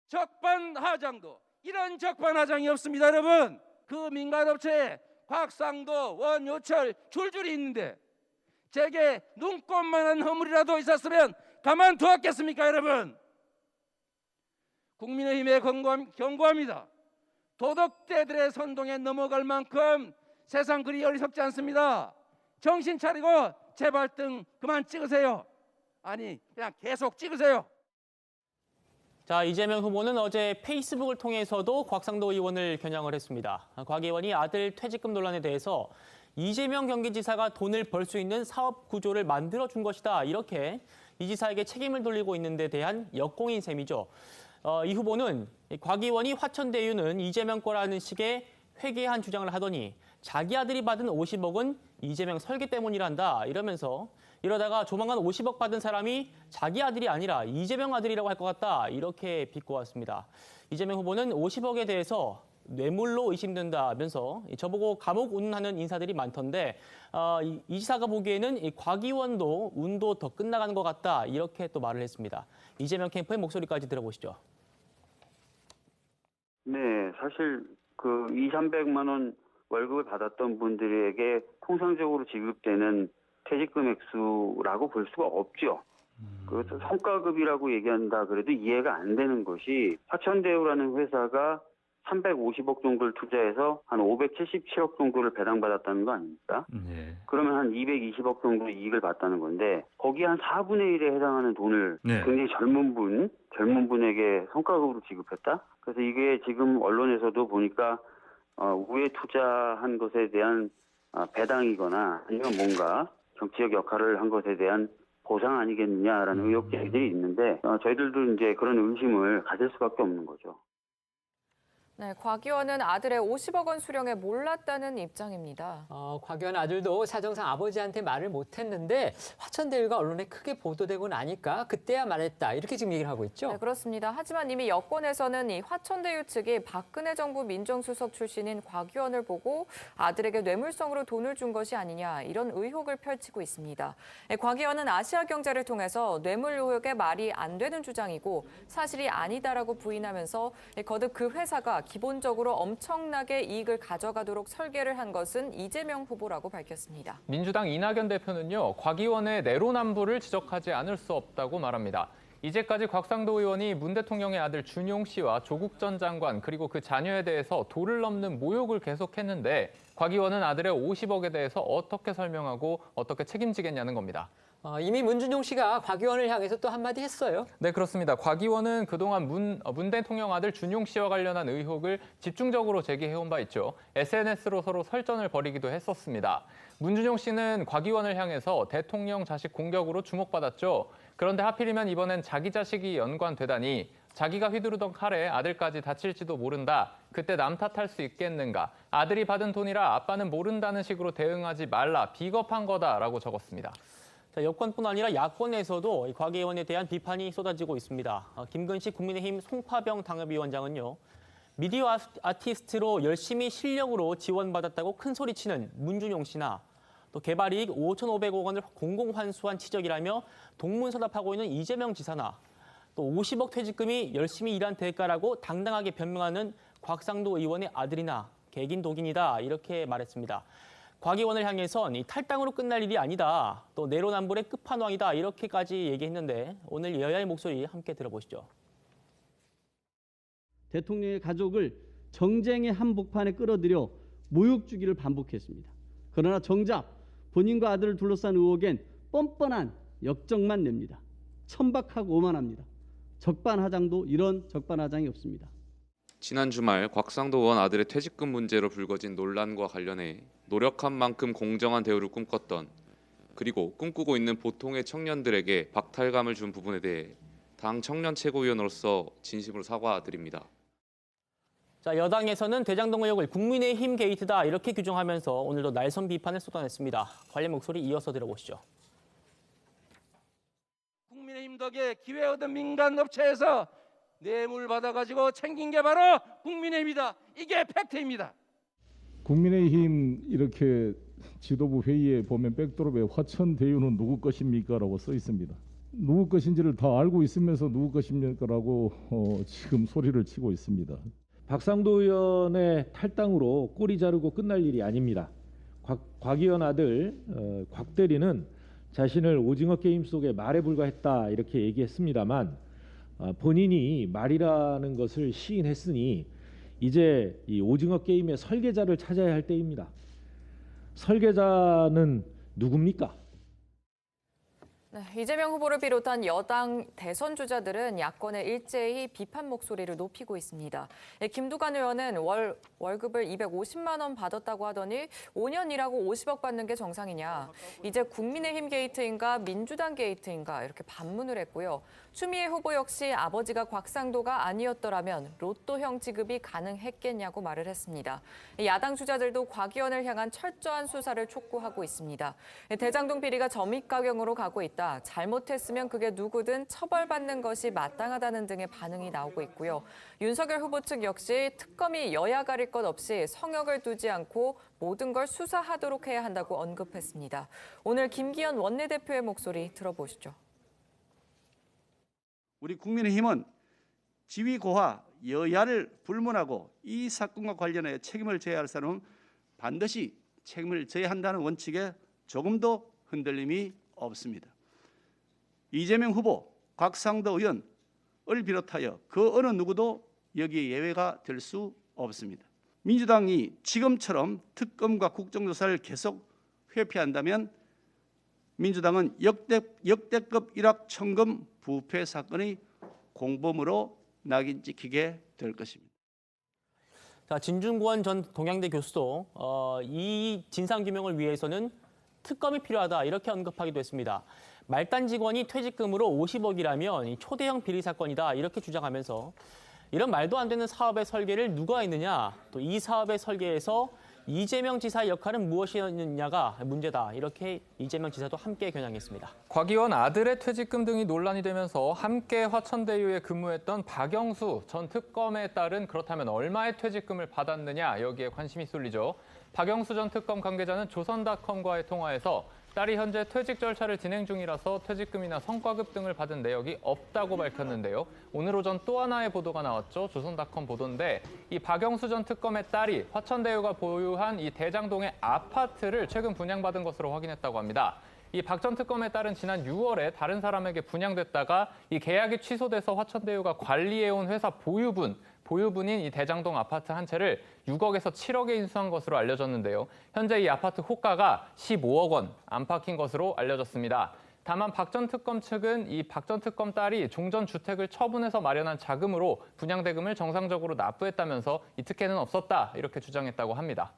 적반하장도 이런 적반하장이 없습니다, 여러분. 그 민간업체에 곽상도, 원효철 줄줄이 있는데 제게 눈꼽만한 허물이라도 있었으면 가만두었겠습니까, 여러분? 국민의힘에 경고합니다. 도덕대들의 선동에 넘어갈 만큼 세상 그리 어리석지 않습니다. 정신 차리고 제발 등 그만 찍으세요. 아니, 그냥 계속 찍으세요. 자, 이재명 후보는 어제 페이스북을 통해서도 곽상도 의원을 겨냥을 했습니다. 곽 의원이 아들 퇴직금 논란에 대해서 이재명 경기지사가 돈을 벌 수 있는 사업 구조를 만들어준 것이다. 이렇게 이 지사에게 책임을 돌리고 있는 데 대한 역공인 셈이죠. 이 후보는 곽 의원이 화천대유는 이재명 거라는 식의 회개한 주장을 하더니 자기 아들이 받은 50억은 이재명 설계 때문이란다 이러면서 이러다가 조만간 50억 받은 사람이 자기 아들이 아니라 이재명 아들이라고 할 것 같다 이렇게 비꼬았습니다. 이재명 후보는 50억에 대해서 뇌물로 의심된다면서 저보고 감옥 운운하는 인사들이 많던데 이 지사가 보기에는 곽 의원도 운도 더 끝나가는 것 같다 이렇게 또 말을 했습니다. 이재명 캠프의 목소리까지 들어보시죠. 네, 사실 그 200~300만 원 월급을 받았던 분들에게 통상적으로 지급되는 퇴직금 액수라고 볼 수가 없죠. 그 성과급이라고 얘기한다 그래도 이해가 안 되는 것이 화천대유라는 회사가 350억 정도를 투자해서 한 577억 정도를 배당받았다는 거 아닙니까? 네. 그러면 한 220억 정도 이익을 봤다는 건데 거기에 한 4분의 1에 해당하는 돈을 네. 굉장히 젊은 분에게 성과급으로 지급했다? 그래서 이게 지금 언론에서도 보니까 우에 투자한 것에 대한 배당이거나 아니면 뭔가 정치적 역할을 한 것에 대한 보상 아니겠느냐라는 의혹 제기들이 있는데 저희들도 이제 그런 의심을 가질 수밖에 없는 거죠. 네, 곽 의원은 아들의 50억 원 수령에 몰랐다는 입장입니다. 곽 의원 아들도 사정상 아버지한테 말을 못했는데 화천대유가 언론에 크게 보도되고 나니까 그때야 말했다. 이렇게 지금 얘기를 하고 있죠. 네, 그렇습니다. 하지만 이미 여권에서는 이 화천대유 측이 박근혜 정부 민정수석 출신인 곽 의원을 보고 아들에게 뇌물성으로 돈을 준 것이 아니냐 이런 의혹을 펼치고 있습니다. 곽 의원은 아시아경제를 통해서 뇌물 의혹에 말이 안 되는 주장이고 사실이 아니다라고 부인하면서 거듭 그 회사가 기본적으로 엄청나게 이익을 가져가도록 설계를 한 것은 이재명 후보라고 밝혔습니다. 민주당 이낙연 대표는요, 곽 의원의 내로남불을 지적하지 않을 수 없다고 말합니다. 이제까지 곽상도 의원이 문 대통령의 아들 준용 씨와 조국 전 장관 그리고 그 자녀에 대해서 도를 넘는 모욕을 계속했는데 곽 의원은 아들의 50억에 대해서 어떻게 설명하고 어떻게 책임지겠냐는 겁니다. 이미 문준용 씨가 곽 의원을 향해서 또 한마디 했어요. 네, 그렇습니다. 곽 의원은 그동안 문 대통령 아들 준용 씨와 관련한 의혹을 집중적으로 제기해온 바 있죠. SNS로 서로 설전을 벌이기도 했었습니다. 문준용 씨는 곽 의원을 향해서 대통령 자식 공격으로 주목받았죠. 그런데 하필이면 이번엔 자기 자식이 연관되다니 자기가 휘두르던 칼에 아들까지 다칠지도 모른다. 그때 남 탓할 수 있겠는가. 아들이 받은 돈이라 아빠는 모른다는 식으로 대응하지 말라. 비겁한 거다라고 적었습니다. 자, 여권뿐 아니라 야권에서도 곽 의원에 대한 비판이 쏟아지고 있습니다. 김근식 국민의힘 송파병 당협위원장은요. 미디어 아티스트로 열심히 실력으로 지원받았다고 큰소리치는 문준용 씨나 또 개발이익 5,500억 원을 공공환수한 치적이라며 동문서답하고 있는 이재명 지사나 또 50억 퇴직금이 열심히 일한 대가라고 당당하게 변명하는 곽상도 의원의 아들이나 개긴독인이다 이렇게 말했습니다. 곽 의원을 향해선 이 탈당으로 끝날 일이 아니다. 또 내로남불의 끝판왕이다. 이렇게까지 얘기했는데 오늘 여야의 목소리 함께 들어보시죠. 대통령의 가족을 정쟁의 한복판에 끌어들여 모욕 주기를 반복했습니다. 그러나 정작 본인과 아들을 둘러싼 의혹엔 뻔뻔한 역정만 냅니다. 천박하고 오만합니다. 적반하장도 이런 적반하장이 없습니다. 지난 주말 곽상도 의원 아들의 퇴직금 문제로 불거진 논란과 관련해 노력한 만큼 공정한 대우를 꿈꿨던 그리고 꿈꾸고 있는 보통의 청년들에게 박탈감을 준 부분에 대해 당 청년 최고위원으로서 진심으로 사과드립니다. 자, 여당에서는 대장동 의혹을 국민의힘 게이트다 이렇게 규정하면서 오늘도 날선 비판을 쏟아냈습니다. 관련 목소리 이어서 들어보시죠. 국민의힘 덕에 기회 얻은 민간 업체에서 뇌물 받아가지고 챙긴 게 바로 국민의힘이다. 이게 팩트입니다. 국민의힘 이렇게 지도부 회의에 보면 백드롭에 화천대유는 누구 것입니까? 라고 써 있습니다. 누구 것인지를 다 알고 있으면서 누구 것입니까? 라고 지금 소리를 치고 있습니다. 박상도 의원의 탈당으로 꼬리 자르고 끝날 일이 아닙니다. 곽 의원 아들 곽 대리는 자신을 오징어 게임 속에 말에 불과했다 이렇게 얘기했습니다만 본인이 말이라는 것을 시인했으니 이제 이 오징어 게임의 설계자를 찾아야 할 때입니다. 설계자는 누굽니까? 이재명 후보를 비롯한 여당 대선 주자들은 야권에 일제히 비판 목소리를 높이고 있습니다. 김두관 의원은 월급을 250만 원 받았다고 하더니 5년 일하고 50억 받는 게 정상이냐. 이제 국민의힘 게이트인가 민주당 게이트인가 이렇게 반문을 했고요. 추미애 후보 역시 아버지가 곽상도가 아니었더라면 로또형 지급이 가능했겠냐고 말을 했습니다. 야당 주자들도 곽 의원을 향한 철저한 수사를 촉구하고 있습니다. 대장동 비리가 점입가경으로 가고 있다. 잘못했으면 그게 누구든 처벌받는 것이 마땅하다는 등의 반응이 나오고 있고요. 윤석열 후보 측 역시 특검이 여야 가릴 것 없이 성역을 두지 않고 모든 걸 수사하도록 해야 한다고 언급했습니다. 오늘 김기현 원내대표의 목소리 들어보시죠. 우리 국민의힘은 지위고하 여야를 불문하고 이 사건과 관련해 책임을 져야 할 사람은 반드시 책임을 져야 한다는 원칙에 조금도 흔들림이 없습니다. 이재명 후보, 곽상도 의원을 비롯하여 그 어느 누구도 여기에 예외가 될 수 없습니다. 민주당이 지금처럼 특검과 국정조사를 계속 회피한다면 민주당은 역대급 일확천금 부패 사건의 공범으로 낙인 찍히게 될 것입니다. 자, 진중권 전 동양대 교수도 이 진상규명을 위해서는 특검이 필요하다 이렇게 언급하기도 했습니다. 말단 직원이 퇴직금으로 50억이라면 초대형 비리 사건이다 이렇게 주장하면서 이런 말도 안 되는 사업의 설계를 누가 했느냐, 또 이 사업의 설계에서 이재명 지사의 역할은 무엇이었느냐가 문제다. 이렇게 이재명 지사도 함께 겨냥했습니다. 곽 의원 아들의 퇴직금 등이 논란이 되면서 함께 화천대유에 근무했던 박영수 전 특검에 따른 그렇다면 얼마의 퇴직금을 받았느냐 여기에 관심이 쏠리죠. 박영수 전 특검 관계자는 조선닷컴과의 통화에서 딸이 현재 퇴직 절차를 진행 중이라서 퇴직금이나 성과급 등을 받은 내역이 없다고 밝혔는데요. 오늘 오전 또 하나의 보도가 나왔죠. 조선닷컴 보도인데 이 박영수 전 특검의 딸이 화천대유가 보유한 이 대장동의 아파트를 최근 분양받은 것으로 확인했다고 합니다. 이 박 전 특검의 딸은 지난 6월에 다른 사람에게 분양됐다가 이 계약이 취소돼서 화천대유가 관리해온 회사 보유분인 이 대장동 아파트 한 채를 6억에서 7억에 인수한 것으로 알려졌는데요. 현재 이 아파트 호가가 15억 원 안팎인 것으로 알려졌습니다. 다만 박 전 특검 측은 이 박 전 특검 딸이 종전 주택을 처분해서 마련한 자금으로 분양 대금을 정상적으로 납부했다면서 이 특혜는 없었다 이렇게 주장했다고 합니다.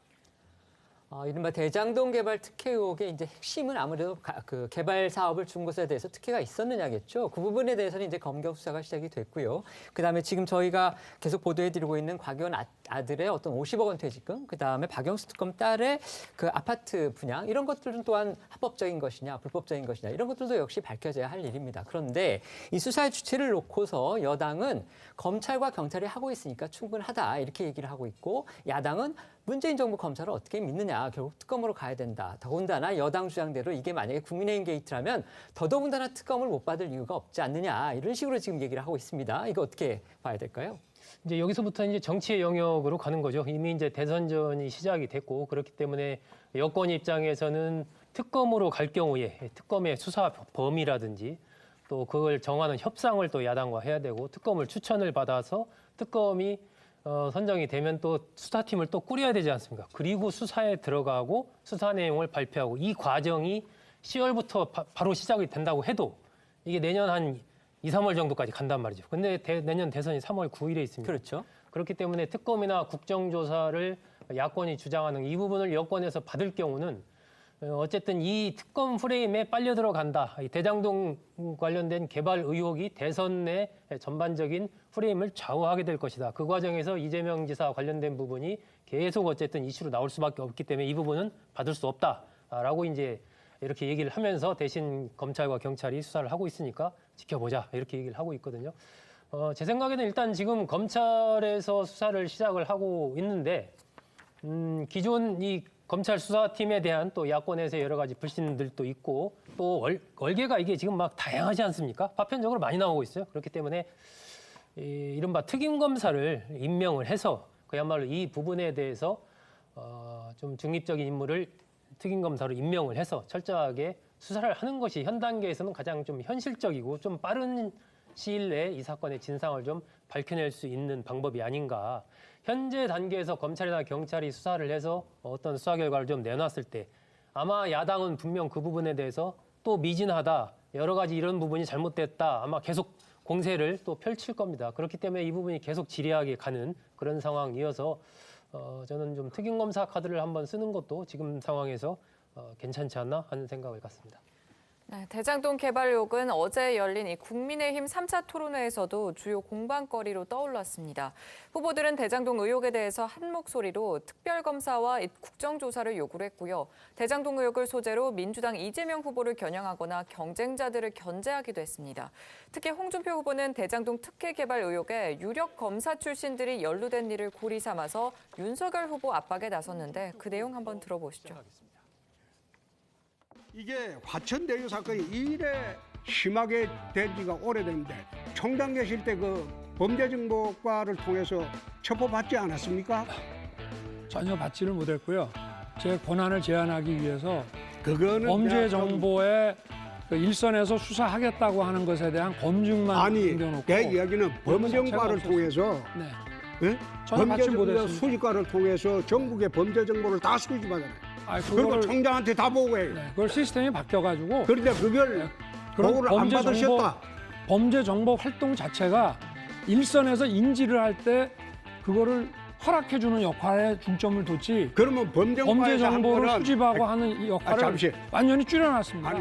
이른바 대장동 개발 특혜 의혹의 이제 핵심은 아무래도 그 개발 사업을 준 것에 대해서 특혜가 있었느냐겠죠. 그 부분에 대해서는 이제 검경 수사가 시작이 됐고요. 그다음에 지금 저희가 계속 보도해드리고 있는 곽 의원 아들의 어떤 50억 원 퇴직금, 그다음에 박영수 특검 딸의 그 아파트 분양 이런 것들은 또한 합법적인 것이냐, 불법적인 것이냐 이런 것들도 역시 밝혀져야 할 일입니다. 그런데 이 수사의 주체를 놓고서 여당은 검찰과 경찰이 하고 있으니까 충분하다 이렇게 얘기를 하고 있고 야당은 문재인 정부 검찰을 어떻게 믿느냐, 결국 특검으로 가야 된다. 더군다나 여당 주장대로 이게 만약에 국민의힘 게이트라면 더더군다나 특검을 못 받을 이유가 없지 않느냐 이런 식으로 지금 얘기를 하고 있습니다. 이거 어떻게 봐야 될까요? 이제 여기서부터 이제 정치의 영역으로 가는 거죠. 이미 이제 대선전이 시작이 됐고 그렇기 때문에 여권 입장에서는 특검으로 갈 경우에 특검의 수사 범위라든지 또 그걸 정하는 협상을 또 야당과 해야 되고 특검을 추천을 받아서 특검이 선정이 되면 또 수사팀을 또 꾸려야 되지 않습니까? 그리고 수사에 들어가고 수사 내용을 발표하고 이 과정이 10월부터 바로 시작이 된다고 해도 이게 내년 한 2, 3월 정도까지 간단 말이죠. 근데 내년 대선이 3월 9일에 있습니다. 그렇죠. 그렇기 때문에 특검이나 국정조사를 야권이 주장하는 이 부분을 여권에서 받을 경우는 어쨌든 이 특검 프레임에 빨려 들어간다. 이 대장동 관련된 개발 의혹이 대선 내 전반적인 프레임을 좌우하게 될 것이다. 그 과정에서 이재명 지사 관련된 부분이 계속 어쨌든 이슈로 나올 수밖에 없기 때문에 이 부분은 받을 수 없다라고 이제 이렇게 얘기를 하면서 대신 검찰과 경찰이 수사를 하고 있으니까 지켜보자 이렇게 얘기를 하고 있거든요. 제 생각에는 일단 지금 검찰에서 수사를 시작을 하고 있는데 기존 이 검찰 수사팀에 대한 또 야권에서 여러 가지 불신들도 있고 또 얼개가 이게 지금 막 다양하지 않습니까? 파편적으로 많이 나오고 있어요. 그렇기 때문에 이른바 특임검사를 임명을 해서 그야말로 이 부분에 대해서 좀 중립적인 인물을 특임검사로 임명을 해서 철저하게 수사를 하는 것이 현 단계에서는 가장 좀 현실적이고 좀 빠른 시일 내에 이 사건의 진상을 좀 밝혀낼 수 있는 방법이 아닌가. 현재 단계에서 검찰이나 경찰이 수사를 해서 어떤 수사 결과를 좀 내놨을 때 아마 야당은 분명 그 부분에 대해서 또 미진하다, 여러 가지 이런 부분이 잘못됐다. 아마 계속 공세를 또 펼칠 겁니다. 그렇기 때문에 이 부분이 계속 지리하게 가는 그런 상황이어서 저는 좀 특임검사 카드를 한번 쓰는 것도 지금 상황에서 괜찮지 않나 하는 생각을 갖습니다. 네, 대장동 개발 의혹은 어제 열린 이 국민의힘 3차 토론회에서도 주요 공방거리로 떠올랐습니다. 후보들은 대장동 의혹에 대해서 한 목소리로 특별검사와 국정조사를 요구를 했고요. 대장동 의혹을 소재로 민주당 이재명 후보를 겨냥하거나 경쟁자들을 견제하기도 했습니다. 특히 홍준표 후보는 대장동 특혜 개발 의혹에 유력 검사 출신들이 연루된 일을 고리 삼아서 윤석열 후보 압박에 나섰는데 그 내용 한번 들어보시죠. 이게 화천대유 사건이 이래 심하게 된 지가 오래됐는데 총장 계실 때 그 범죄정보과를 통해서 첩보받지 않았습니까? 전혀 받지를 못했고요. 제 권한을 제한하기 위해서 그거는 범죄 정보에 그 일선에서 수사하겠다고 하는 것에 대한 검증만 남겨놓고 내 이야기는 범정과를 통해서 네. 예? 전혀 받지 범죄 못했습니다. 수집과를 통해서 전국의 범죄 정보를 다 수집하잖아요. 그리고 그걸- 총장한테 다 보고해요. 그걸 시스템이 바뀌어가지고 그런데 그걸 보고를 안 받으셨다. 범죄 정보 활동 자체가 일선에서 인지를 할 때 그거를 허락해주는 역할에 중점을 뒀지. 그러면 범죄 범죄 정보를 수집하고 하는 이 역할을 잠시. 완전히 줄여놨습니다.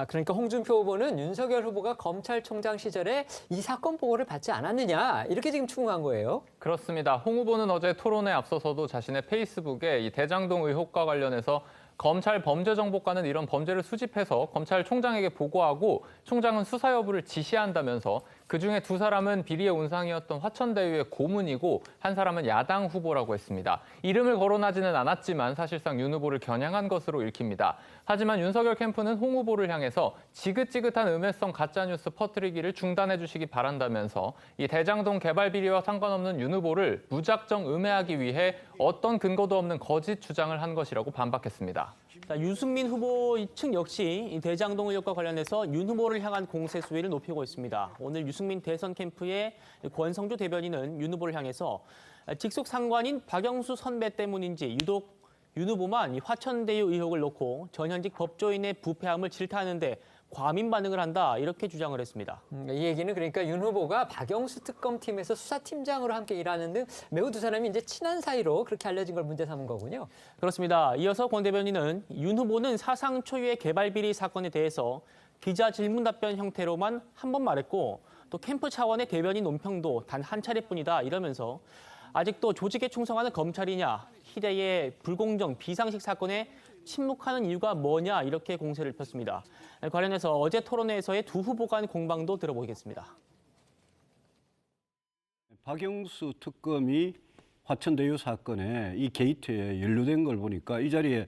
그러니까 홍준표 후보는 윤석열 후보가 검찰총장 시절에 이 사건 보고를 받지 않았느냐 이렇게 지금 추궁한 거예요. 그렇습니다. 홍 후보는 어제 토론에 앞서서도 자신의 페이스북에 이 대장동 의혹과 관련해서 검찰 범죄정보과는 이런 범죄를 수집해서 검찰총장에게 보고하고 총장은 수사 여부를 지시한다면서 그중에 두 사람은 비리의 온상이었던 화천대유의 고문이고 한 사람은 야당 후보라고 했습니다. 이름을 거론하지는 않았지만 사실상 윤 후보를 겨냥한 것으로 읽힙니다. 하지만 윤석열 캠프는 홍 후보를 향해서 지긋지긋한 음해성 가짜뉴스 퍼뜨리기를 중단해 주시기 바란다면서 이 대장동 개발 비리와 상관없는 윤 후보를 무작정 음해하기 위해 어떤 근거도 없는 거짓 주장을 한 것이라고 반박했습니다. 자, 유승민 후보 측 역시 이 대장동 의혹과 관련해서 윤 후보를 향한 공세 수위를 높이고 있습니다. 오늘 유승민 대선 캠프의 권성주 대변인은 윤 후보를 향해서 직속 상관인 박영수 선배 때문인지 유독 윤 후보만 이 화천대유 의혹을 놓고 전현직 법조인의 부패함을 질타하는데 과민 반응을 한다 이렇게 주장을 했습니다. 이 얘기는 그러니까 윤 후보가 박영수 특검팀에서 수사팀장으로 함께 일하는 등 매우 두 사람이 이제 친한 사이로 그렇게 알려진 걸 문제 삼은 거군요. 그렇습니다. 이어서 권 대변인은 윤 후보는 사상 초유의 개발 비리 사건에 대해서 기자 질문 답변 형태로만 한 번 말했고 또 캠프 차원의 대변인 논평도 단 한 차례뿐이다 이러면서 아직도 조직에 충성하는 검찰이냐, 희대의 불공정 비상식 사건에 침묵하는 이유가 뭐냐 이렇게 공세를 폈습니다. 관련해서 어제 토론회에서의 두 후보 간 공방도 들어보겠습니다. 박영수 특검이 화천대유 사건에 이 게이트에 연루된 걸 보니까 이 자리에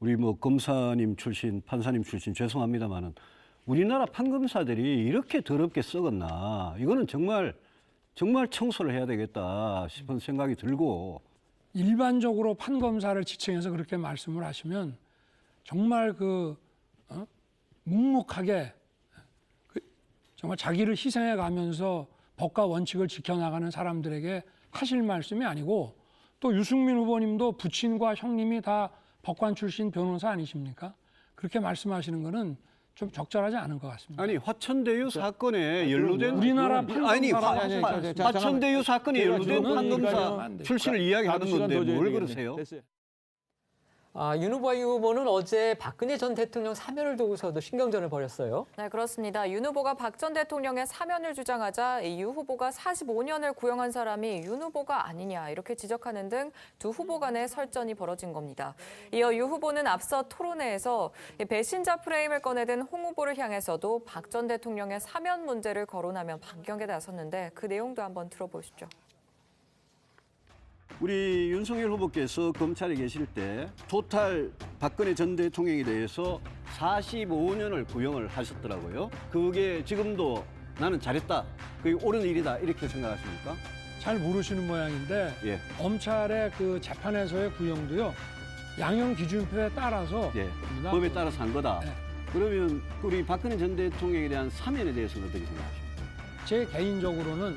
우리 뭐 검사님 출신, 판사님 출신 죄송합니다만은 우리나라 판검사들이 이렇게 더럽게 썩었나? 이거는 정말 청소를 해야 되겠다 싶은 생각이 들고 일반적으로 판검사를 지칭해서 그렇게 말씀을 하시면 정말 묵묵하게 정말 자기를 희생해 가면서 법과 원칙을 지켜나가는 사람들에게 하실 말씀이 아니고 또 유승민 후보님도 부친과 형님이 다 법관 출신 변호사 아니십니까? 그렇게 말씀하시는 거는 좀 적절하지 않은 것 같습니다. 아니 화천대유 사건에 연루된 우리나라 화천대유 사건에 연루된 판검사 출신을 이야기하는 건데 뭘 그러세요? 윤 후보와 유 후보는 어제 박근혜 전 대통령 사면을 두고서도 신경전을 벌였어요. 네, 그렇습니다. 윤 후보가 박 전 대통령의 사면을 주장하자 이 유 후보가 45년을 구형한 사람이 윤 후보가 아니냐 이렇게 지적하는 등 두 후보 간의 설전이 벌어진 겁니다. 이어 유 후보는 앞서 토론회에서 배신자 프레임을 꺼내든 홍 후보를 향해서도 박 전 대통령의 사면 문제를 거론하며 반격에 나섰는데 그 내용도 한번 들어보시죠. 우리 윤석열 후보께서 검찰에 계실 때 토탈 박근혜 전 대통령에 대해서 45년을 구형을 하셨더라고요. 그게 지금도 나는 잘했다, 그게 옳은 일이다 이렇게 생각하십니까? 잘 모르시는 모양인데 검찰의 그 재판에서의 구형도요 양형 기준표에 따라서 법에 따라서 한 거다. 그러면 우리 박근혜 전 대통령에 대한 사면에 대해서는 어떻게 생각하십니까? 제 개인적으로는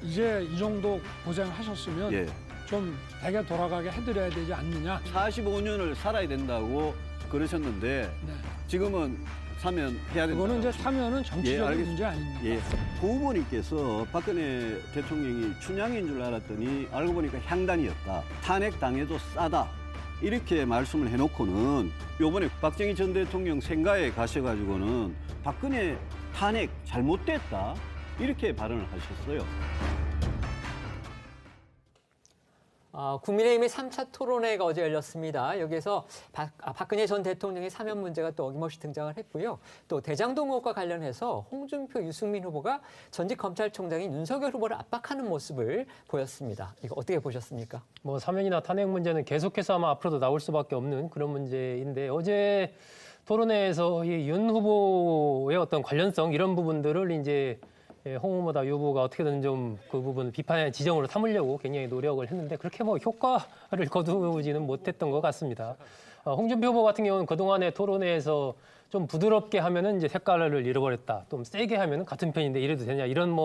이제 이 정도 고생하셨으면 좀 대개 돌아가게 해드려야 되지 않느냐. 45년을 살아야 된다고 그러셨는데 네. 지금은 사면해야 된다. 그거는 이제 사면은 정치적인 알겠습니다. 문제 아닙니까? 예. 후보님께서 박근혜 대통령이 춘향인 줄 알았더니 알고 보니까 향단이었다. 탄핵당해도 싸다. 이렇게 말씀을 해놓고는 요번에 박정희 전 대통령 생가에 가셔가지고는 박근혜 탄핵 잘못됐다. 이렇게 발언을 하셨어요. 국민의힘의 3차 토론회가 어제 열렸습니다. 여기에서 박근혜 전 대통령의 사면 문제가 또 어김없이 등장을 했고요. 또 대장동 의혹과 관련해서 홍준표, 유승민 후보가 전직 검찰총장인 윤석열 후보를 압박하는 모습을 보였습니다. 이거 어떻게 보셨습니까? 뭐 사면이나 탄핵 문제는 계속해서 아마 앞으로도 나올 수밖에 없는 그런 문제인데 어제 토론회에서 이 윤 후보의 어떤 관련성 이런 부분들을 이제 홍 후보다 유 후보가 어떻게든 좀 그 부분 비판의 지점으로 삼으려고 굉장히 노력을 했는데 그렇게 뭐 효과를 거두지는 못했던 것 같습니다. 홍준표 후보 같은 경우는 그동안의 토론회에서 좀 부드럽게 하면은 이제 색깔을 잃어버렸다. 좀 세게 하면은 같은 편인데 이래도 되냐 이런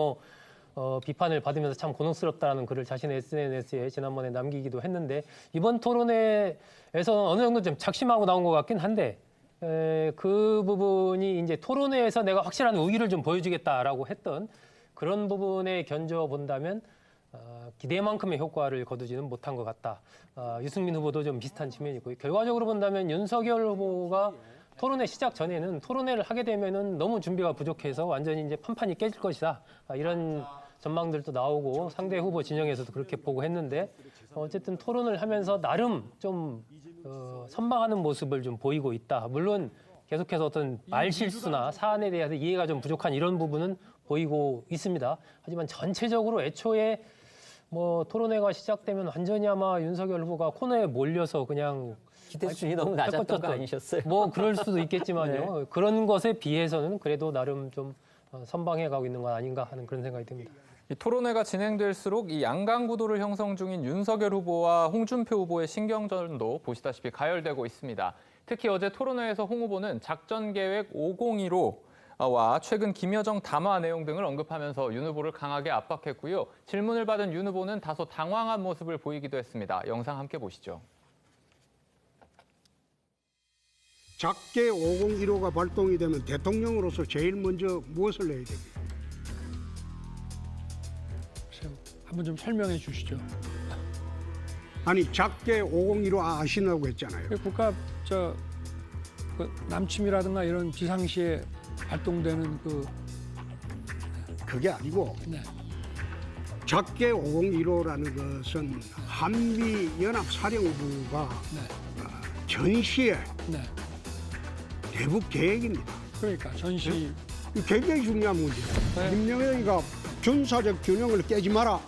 비판을 받으면서 참 곤혹스럽다라는 글을 자신의 SNS에 지난번에 남기기도 했는데 이번 토론회에서 어느 정도 좀 작심하고 나온 것 같긴 한데 그 부분이 이제 토론회에서 내가 확실한 우위를 좀 보여주겠다라고 했던 그런 부분에 견뎌본다면 기대만큼의 효과를 거두지는 못한 것 같다. 유승민 후보도 좀 비슷한 측면이 있고 결과적으로 본다면 윤석열 후보가 토론회 시작 전에는 토론회를 하게 되면은 너무 준비가 부족해서 완전히 이제 판판이 깨질 것이다. 이런 전망들도 나오고 상대 후보 진영에서도 그렇게 보고 했는데 어쨌든 토론을 하면서 나름 좀 선방하는 모습을 좀 보이고 있다. 물론 계속해서 어떤 말 실수나 사안에 대해서 이해가 좀 부족한 이런 부분은 보이고 있습니다. 하지만 전체적으로 애초에 뭐 토론회가 시작되면 완전히 아마 윤석열 후보가 코너에 몰려서 그냥 기대 수준이 너무 낮았던 거 아니셨어요? 뭐 그럴 수도 있겠지만요. 네. 그런 것에 비해서는 그래도 나름 좀 선방해 가고 있는 건 아닌가 하는 그런 생각이 듭니다. 이 토론회가 진행될수록 이 양강 구도를 형성 중인 윤석열 후보와 홍준표 후보의 신경전도 보시다시피 가열되고 있습니다. 특히 어제 토론회에서 홍 후보는 작전계획 501호와 최근 김여정 담화 내용 등을 언급하면서 윤 후보를 강하게 압박했고요. 질문을 받은 윤 후보는 다소 당황한 모습을 보이기도 했습니다. 영상 함께 보시죠. 작게 501호가 발동이 되면 대통령으로서 제일 먼저 무엇을 해야 됩니까? 한번 좀 설명해 주시죠. 아니 작게 501호 아시나고 했잖아요. 국가 그 남침이라든가 이런 비상시에 발동되는 그게 아니고 네. 작게 501호라는 것은 한미 연합사령부가 전시의 대북 계획입니다. 그러니까 전시 굉장히 중요한 문제예요. 김정은이가 군사적 균형을 깨지 마라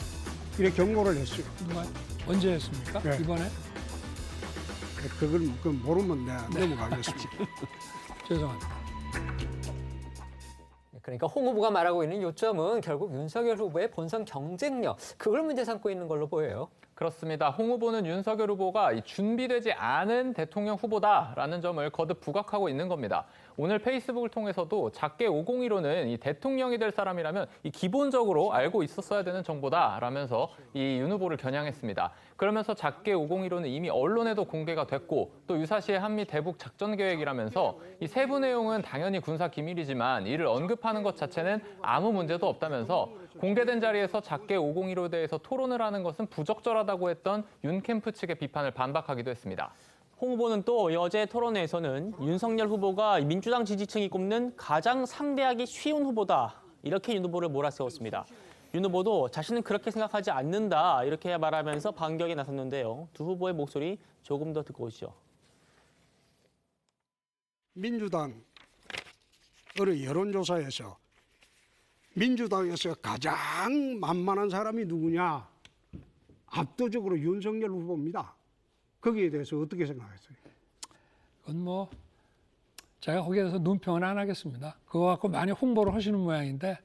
이렇게 경고를 했어요. 누가 언제 했습니까? 네. 이번에? 그걸 모르면 내가 넘어가겠습니다. 죄송합니다. 그러니까 홍 후보가 말하고 있는 요점은 결국 윤석열 후보의 본선 경쟁력, 그걸 문제 삼고 있는 걸로 보여요. 그렇습니다. 홍 후보는 윤석열 후보가 준비되지 않은 대통령 후보다라는 점을 거듭 부각하고 있는 겁니다. 오늘 페이스북을 통해서도 작게 501호는 이 대통령이 될 사람이라면 이 기본적으로 알고 있었어야 되는 정보다라면서 이 윤 후보를 겨냥했습니다. 그러면서 작게 501호는 이미 언론에도 공개가 됐고 또 유사시의 한미 대북 작전 계획이라면서 이 세부 내용은 당연히 군사 기밀이지만 이를 언급하는 것 자체는 아무 문제도 없다면서 공개된 자리에서 작게 501호에 대해서 토론을 하는 것은 부적절하다고 했던 윤 캠프 측의 비판을 반박하기도 했습니다. 홍 후보는 또 어제 토론회에서는 윤석열 후보가 민주당 지지층이 꼽는 가장 상대하기 쉬운 후보다 이렇게 윤 후보를 몰아세웠습니다. 윤 후보도 자신은 그렇게 생각하지 않는다 이렇게 말하면서 반격에 나섰는데요. 두 후보의 목소리 조금 더 듣고 오시죠. 민주당 어느 여론조사에서 민주당에서 가장 만만한 사람이 누구냐? 압도적으로 윤석열 후보입니다. 거기에 대해서 어떻게 생각하세요? 그건 제가 거기에 대해서 논평은 안 하겠습니다. 그거 갖고 많이 홍보를 하시는 모양인데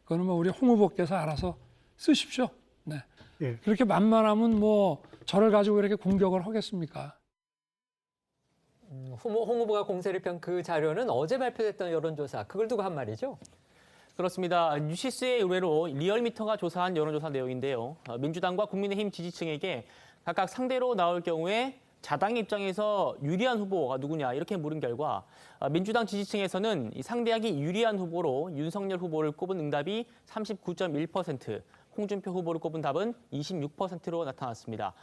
그거는 우리 홍 후보께서 알아서 쓰십시오. 네. 예. 그렇게 만만하면 저를 가지고 이렇게 공격을 하겠습니까? 홍 후보가 공세를 편 그 자료는 어제 발표됐던 여론조사, 그걸 두고 한 말이죠? 그렇습니다. 뉴시스의 의뢰로 리얼미터가 조사한 여론조사 내용인데요. 민주당과 국민의힘 지지층에게 각각 상대로 나올 경우에 자당 입장에서 유리한 후보가 누구냐 이렇게 물은 결과 민주당 지지층에서는 이 상대하기 유리한 후보로 윤석열 후보를 꼽은 응답이 39.1%, 홍준표 후보를 꼽은 답은 26%로 나타났습니다.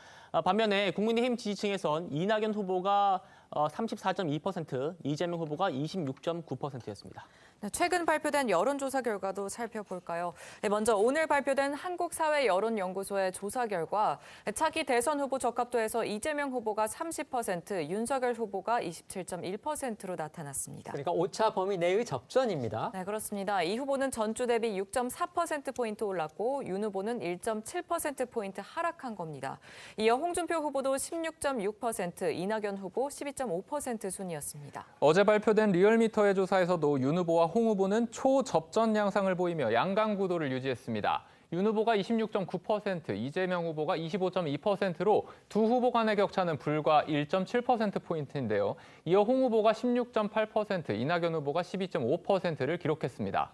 반면에 국민의힘 지지층에선 이낙연 후보가 34.2%, 이재명 후보가 26.9%였습니다. 최근 발표된 여론조사 결과도 살펴볼까요? 먼저 오늘 발표된 한국사회여론연구소의 조사 결과 차기 대선 후보 적합도에서 이재명 후보가 30%, 윤석열 후보가 27.1%로 나타났습니다. 그러니까 오차 범위 내의 접전입니다. 네, 그렇습니다. 이 후보는 전주 대비 6.4%포인트 올랐고 윤 후보는 1.7%포인트 하락한 겁니다. 이어 홍준표 후보도 16.6%, 이낙연 후보 12.5% 순이었습니다. 어제 발표된 리얼미터의 조사에서도 윤 후보와 홍 후보는 초접전 양상을 보이며 양강 구도를 유지했습니다. 윤 후보가 26.9%, 이재명 후보가 25.2%로 두 후보 간의 격차는 불과 1.7%포인트인데요. 이어 홍 후보가 16.8%, 이낙연 후보가 12.5%를 기록했습니다.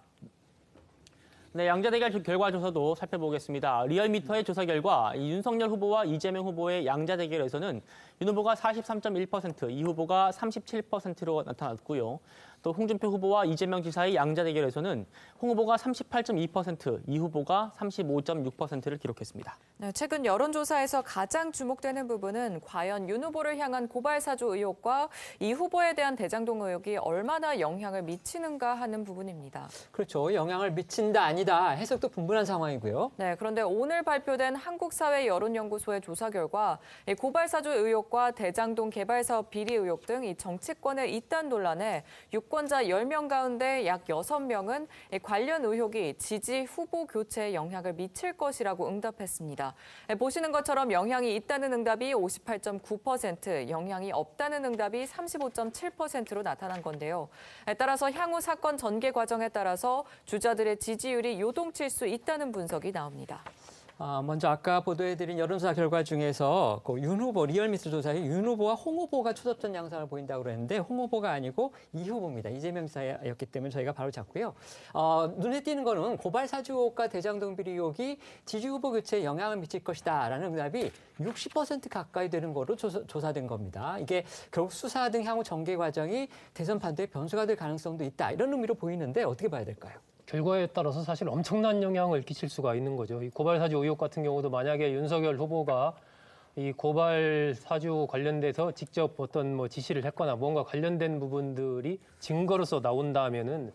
네, 양자 대결 결과 조사도 살펴보겠습니다. 리얼미터의 조사 결과 윤석열 후보와 이재명 후보의 양자 대결에서는 윤 후보가 43.1%, 이 후보가 37%로 나타났고요. 또 홍준표 후보와 이재명 지사의 양자 대결에서는 홍 후보가 38.2%, 이 후보가 35.6%를 기록했습니다. 네, 최근 여론조사에서 가장 주목되는 부분은 과연 윤 후보를 향한 고발사주 의혹과 이 후보에 대한 대장동 의혹이 얼마나 영향을 미치는가 하는 부분입니다. 그렇죠. 영향을 미친다 아니다 해석도 분분한 상황이고요. 네, 그런데 오늘 발표된 한국사회여론연구소의 조사 결과 고발사주 의혹과 대장동 개발사업 비리 의혹 등 이 정치권의 이단 논란에 유권자 10명 가운데 약 6명은 관련 의혹이 지지 후보 교체에 영향을 미칠 것이라고 응답했습니다. 보시는 것처럼 영향이 있다는 응답이 58.9%, 영향이 없다는 응답이 35.7%로 나타난 건데요. 따라서 향후 사건 전개 과정에 따라서 주자들의 지지율이 요동칠 수 있다는 분석이 나옵니다. 먼저 아까 보도해드린 여론조사 결과 중에서 윤 후보, 리얼미터 조사에 윤 후보와 홍 후보가 초접전 양상을 보인다고 그랬는데 홍 후보가 아니고 이 후보입니다. 이재명 지사였기 때문에 저희가 바로 잡고요. 눈에 띄는 거는 고발사주 의혹과 대장동 비리 의혹이 지지 후보 교체에 영향을 미칠 것이다라는 응답이 60% 가까이 되는 거로 조사된 겁니다. 이게 결국 수사 등 향후 전개 과정이 대선 판도의 변수가 될 가능성도 있다. 이런 의미로 보이는데 어떻게 봐야 될까요? 결과에 따라서 사실 엄청난 영향을 끼칠 수가 있는 거죠. 이 고발사주 의혹 같은 경우도 만약에 윤석열 후보가 이 고발사주 관련돼서 직접 어떤 지시를 했거나 뭔가 관련된 부분들이 증거로서 나온다면은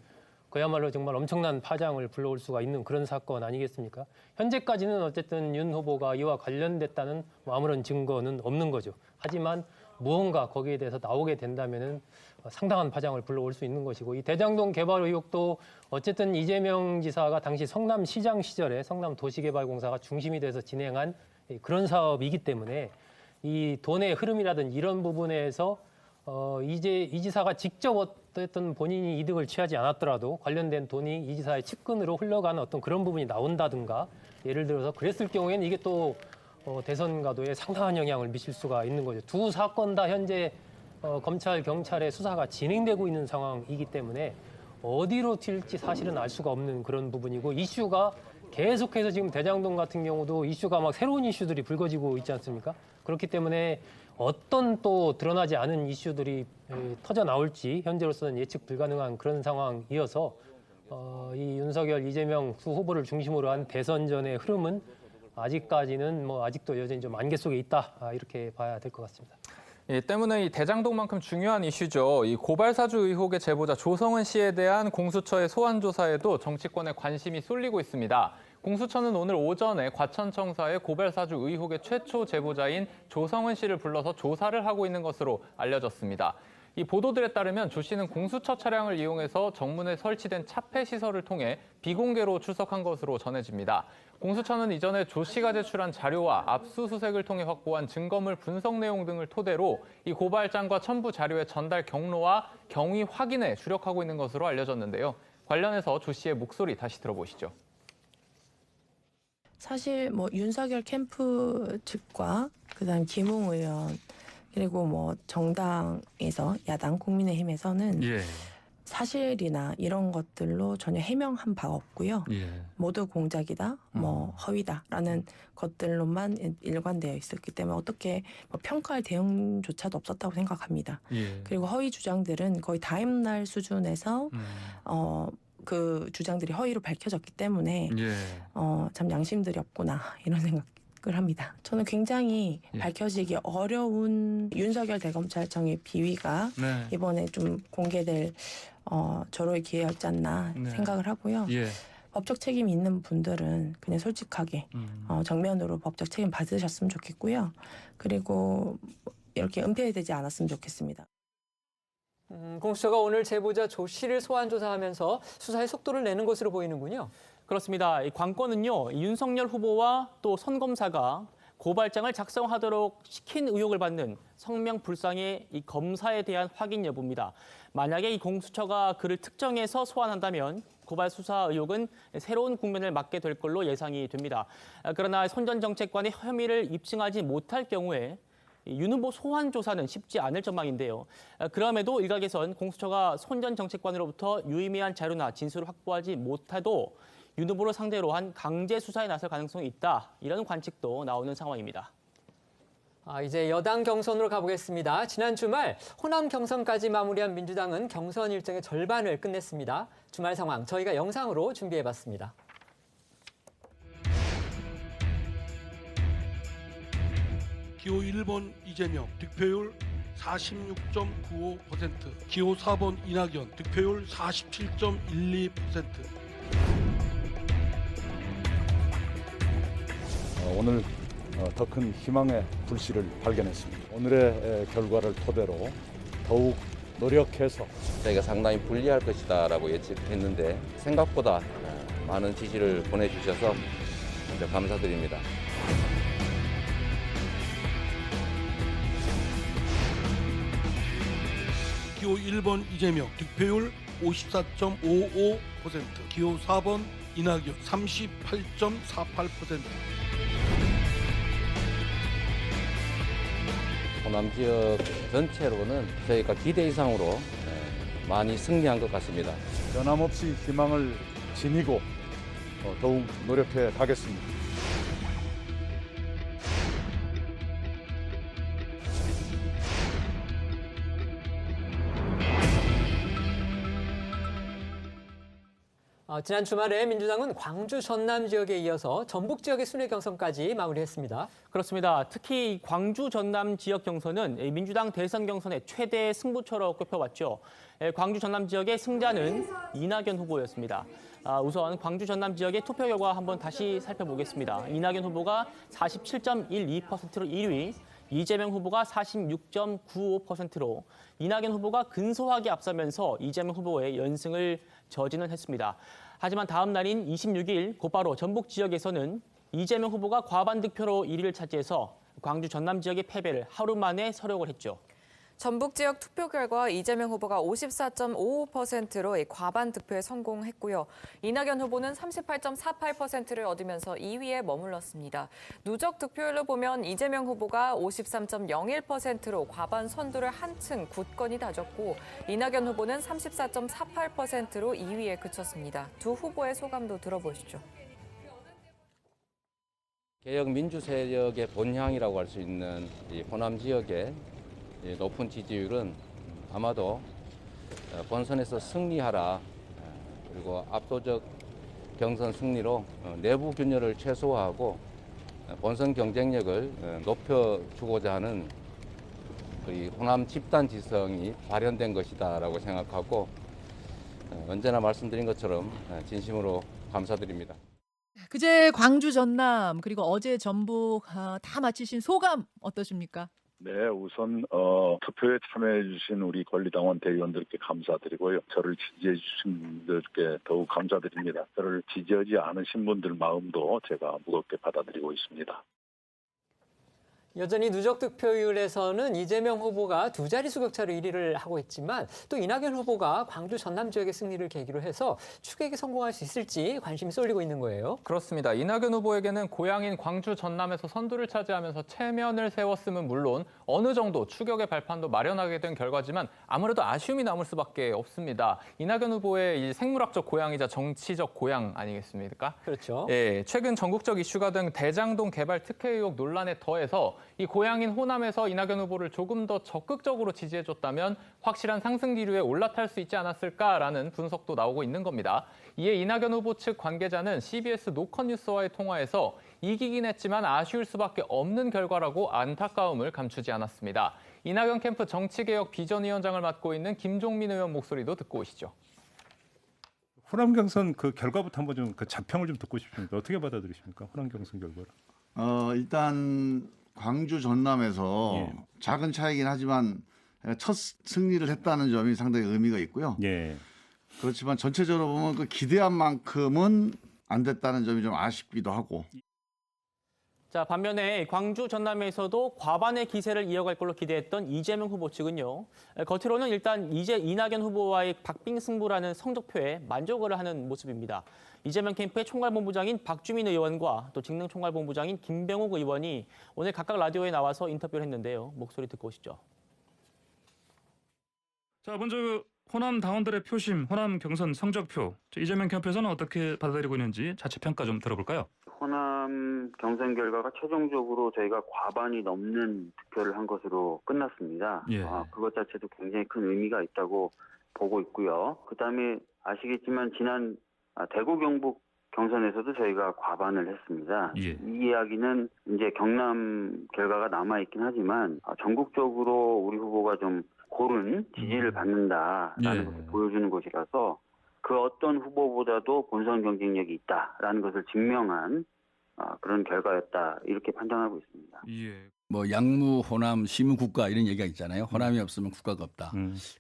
그야말로 정말 엄청난 파장을 불러올 수가 있는 그런 사건 아니겠습니까? 현재까지는 어쨌든 윤 후보가 이와 관련됐다는 아무런 증거는 없는 거죠. 하지만 무언가 거기에 대해서 나오게 된다면은 상당한 파장을 불러올 수 있는 것이고, 이 대장동 개발 의혹도 어쨌든 이재명 지사가 당시 성남시장 시절에 성남도시개발공사가 중심이 돼서 진행한 그런 사업이기 때문에 이 돈의 흐름이라든지 이런 부분에서 이 지사가 직접 어떤 본인이 이득을 취하지 않았더라도 관련된 돈이 이 지사의 측근으로 흘러가는 어떤 그런 부분이 나온다든가, 예를 들어서 그랬을 경우에는 이게 또 대선 가도에 상당한 영향을 미칠 수가 있는 거죠. 두 사건 다 현재 검찰, 경찰의 수사가 진행되고 있는 상황이기 때문에 어디로 튈지 사실은 알 수가 없는 그런 부분이고, 이슈가 계속해서 지금 대장동 같은 경우도 이슈가 막 새로운 이슈들이 불거지고 있지 않습니까? 그렇기 때문에 어떤 또 드러나지 않은 이슈들이 터져 나올지 현재로서는 예측 불가능한 그런 상황이어서 이 윤석열, 이재명 두 후보를 중심으로 한 대선전의 흐름은 아직까지는 아직도 여전히 좀 안개 속에 있다, 이렇게 봐야 될 것 같습니다. 이 때문에 이 대장동만큼 중요한 이슈죠. 이 고발사주 의혹의 제보자 조성은 씨에 대한 공수처의 소환 조사에도 정치권의 관심이 쏠리고 있습니다. 공수처는 오늘 오전에 과천청사의 고발사주 의혹의 최초 제보자인 조성은 씨를 불러서 조사를 하고 있는 것으로 알려졌습니다. 이 보도들에 따르면 조 씨는 공수처 차량을 이용해서 정문에 설치된 차폐 시설을 통해 비공개로 출석한 것으로 전해집니다. 공수처는 이전에 조 씨가 제출한 자료와 압수수색을 통해 확보한 증거물 분석 내용 등을 토대로 이 고발장과 첨부 자료의 전달 경로와 경위 확인에 주력하고 있는 것으로 알려졌는데요. 관련해서 조 씨의 목소리 다시 들어보시죠. 사실 윤석열 캠프 측과 그다음 김웅 의원 그리고 정당에서 야당 국민의힘에서는 사실이나 이런 것들로 전혀 해명한 바가 없고요. 모두 공작이다, 허위다라는 것들로만 일관되어 있었기 때문에 어떻게 평가할 대응조차도 없었다고 생각합니다. 그리고 허위 주장들은 거의 다음날 수준에서 그 주장들이 허위로 밝혀졌기 때문에 참 양심들이 없구나 이런 생각을 합니다. 저는 굉장히 밝혀지기 어려운 윤석열 대검찰청의 비위가 이번에 좀 공개될 절호의 기회였지 않나 생각을 하고요. 법적 책임이 있는 분들은 그냥 솔직하게 정면으로 법적 책임 받으셨으면 좋겠고요. 그리고 이렇게 은폐되지 않았으면 좋겠습니다. 공수처가 오늘 제보자 조 씨를 소환 조사하면서 수사에 속도를 내는 것으로 보이는군요. 그렇습니다. 이 관건은요, 윤석열 후보와 또 선 검사가 고발장을 작성하도록 시킨 의혹을 받는 성명불상의 이 검사에 대한 확인 여부입니다. 만약에 이 공수처가 그를 특정해서 소환한다면 고발 수사 의혹은 새로운 국면을 맞게 될 걸로 예상이 됩니다. 그러나 손 전 정책관의 혐의를 입증하지 못할 경우에 윤 후보 소환 조사는 쉽지 않을 전망인데요. 그럼에도 일각에선 공수처가 손 전 정책관으로부터 유의미한 자료나 진술을 확보하지 못해도 윤 후보를 상대로 한 강제 수사에 나설 가능성이 있다. 이런 관측도 나오는 상황입니다. 이제 여당 경선으로 가보겠습니다. 지난 주말 호남 경선까지 마무리한 민주당은 경선 일정의 절반을 끝냈습니다. 주말 상황 저희가 영상으로 준비해봤습니다. 기호 1번 이재명 득표율 46.95%, 기호 4번 이낙연 득표율 47.12%. 오늘 더 큰 희망의 불씨를 발견했습니다. 오늘의 결과를 토대로 더욱 노력해서 저희가 상당히 불리할 것이다라고 예측했는데 생각보다 많은 지지를 보내주셔서 감사드립니다. 기호 1번 이재명 득표율 54.55%, 기호 4번 이낙연 38.48%. 호남 지역 전체로는 저희가 기대 이상으로 많이 승리한 것 같습니다. 변함없이 희망을 지니고 더욱 노력해 가겠습니다. 지난 주말에 민주당은 광주 전남 지역에 이어서 전북 지역의 순회 경선까지 마무리했습니다. 그렇습니다. 특히 광주 전남 지역 경선은 민주당 대선 경선의 최대 승부처로 꼽혀왔죠. 광주 전남 지역의 승자는 이낙연 후보였습니다. 우선 광주 전남 지역의 투표 결과 한번 다시 살펴보겠습니다. 이낙연 후보가 47.12%로 1위, 이재명 후보가 46.95%로 이낙연 후보가 근소하게 앞서면서 이재명 후보의 연승을 저지는 했습니다. 하지만 다음 날인 26일 곧바로 전북 지역에서는 이재명 후보가 과반 득표로 1위를 차지해서 광주 전남 지역의 패배를 하루 만에 서력을 했죠. 전북 지역 투표 결과 이재명 후보가 54.55%로 과반 득표에 성공했고요. 이낙연 후보는 38.48%를 얻으면서 2위에 머물렀습니다. 누적 득표율로 보면 이재명 후보가 53.01%로 과반 선두를 한층 굳건히 다졌고 이낙연 후보는 34.48%로 2위에 그쳤습니다. 두 후보의 소감도 들어보시죠. 개혁 민주 세력의 본향이라고 할 수 있는 이 호남 지역의 높은 지지율은 아마도 본선에서 승리하라, 그리고 압도적 경선 승리로 내부 균열을 최소화하고 본선 경쟁력을 높여주고자 하는 이 호남 집단 지성이 발현된 것이다라고 생각하고 언제나 말씀드린 것처럼 진심으로 감사드립니다. 그제 광주 전남 그리고 어제 전북 다 마치신 소감 어떠십니까? 네, 우선 투표에 참여해 주신 우리 권리당원 대의원들께 감사드리고요. 저를 지지해 주신 분들께 더욱 감사드립니다. 저를 지지하지 않으신 분들 마음도 제가 무겁게 받아들이고 있습니다. 여전히 누적 득표율에서는 이재명 후보가 두 자릿수 격차로 1위를 하고 있지만 또 이낙연 후보가 광주 전남 지역의 승리를 계기로 해서 추격에 성공할 수 있을지 관심이 쏠리고 있는 거예요. 그렇습니다. 이낙연 후보에게는 고향인 광주 전남에서 선두를 차지하면서 체면을 세웠음은 물론 어느 정도 추격의 발판도 마련하게 된 결과지만 아무래도 아쉬움이 남을 수밖에 없습니다. 이낙연 후보의 이 생물학적 고향이자 정치적 고향 아니겠습니까? 그렇죠. 예, 최근 전국적 이슈가 된 대장동 개발 특혜 의혹 논란에 더해서 이 고향인 호남에서 이낙연 후보를 조금 더 적극적으로 지지해줬다면 확실한 상승 기류에 올라탈 수 있지 않았을까라는 분석도 나오고 있는 겁니다. 이에 이낙연 후보 측 관계자는 CBS 노컷뉴스와의 통화에서 이기긴 했지만 아쉬울 수밖에 없는 결과라고 안타까움을 감추지 않았습니다. 이낙연 캠프 정치개혁 비전위원장을 맡고 있는 김종민 의원 목소리도 듣고 오시죠. 호남 경선 그 결과부터 한번 좀 그 자평을 좀 듣고 싶습니다. 어떻게 받아들이십니까? 호남 경선 결과를. 일단 광주 전남에서 예. 작은 차이긴 하지만 첫 승리를 했다는 점이 상당히 의미가 있고요. 예. 그렇지만 전체적으로 보면 그 기대한 만큼은 안 됐다는 점이 좀 아쉽기도 하고. 자, 반면에 광주 전남에서도 과반의 기세를 이어갈 걸로 기대했던 이재명 후보 측은요. 겉으로는 일단 이낙연 후보와의 박빙승부라는 성적표에 만족을 하는 모습입니다. 이재명 캠프의 총괄본부장인 박주민 의원과 또 직능 총괄본부장인 김병욱 의원이 오늘 각각 라디오에 나와서 인터뷰를 했는데요. 목소리 듣고 오시죠. 자, 먼저 호남 당원들의 표심, 호남 경선 성적표, 이재명 캠프에서는 어떻게 받아들이고 있는지 자체 평가 좀 들어볼까요? 호남 경선 결과가 최종적으로 저희가 과반이 넘는 득표를 한 것으로 끝났습니다. 예. 그것 자체도 굉장히 큰 의미가 있다고 보고 있고요. 그다음에 아시겠지만 지난 대구 경북 경선에서도 저희가 과반을 했습니다. 예. 이 이야기는 이제 경남 결과가 남아있긴 하지만 전국적으로 우리 후보가 좀 고른 지지를 받는다라는 예. 것을 보여주는 것이라서 그 어떤 후보보다도 본선 경쟁력이 있다라는 것을 증명한 그런 결과였다 이렇게 판단하고 있습니다. 예. 뭐 양무, 호남, 시무 국가 이런 얘기가 있잖아요. 호남이 없으면 국가가 없다.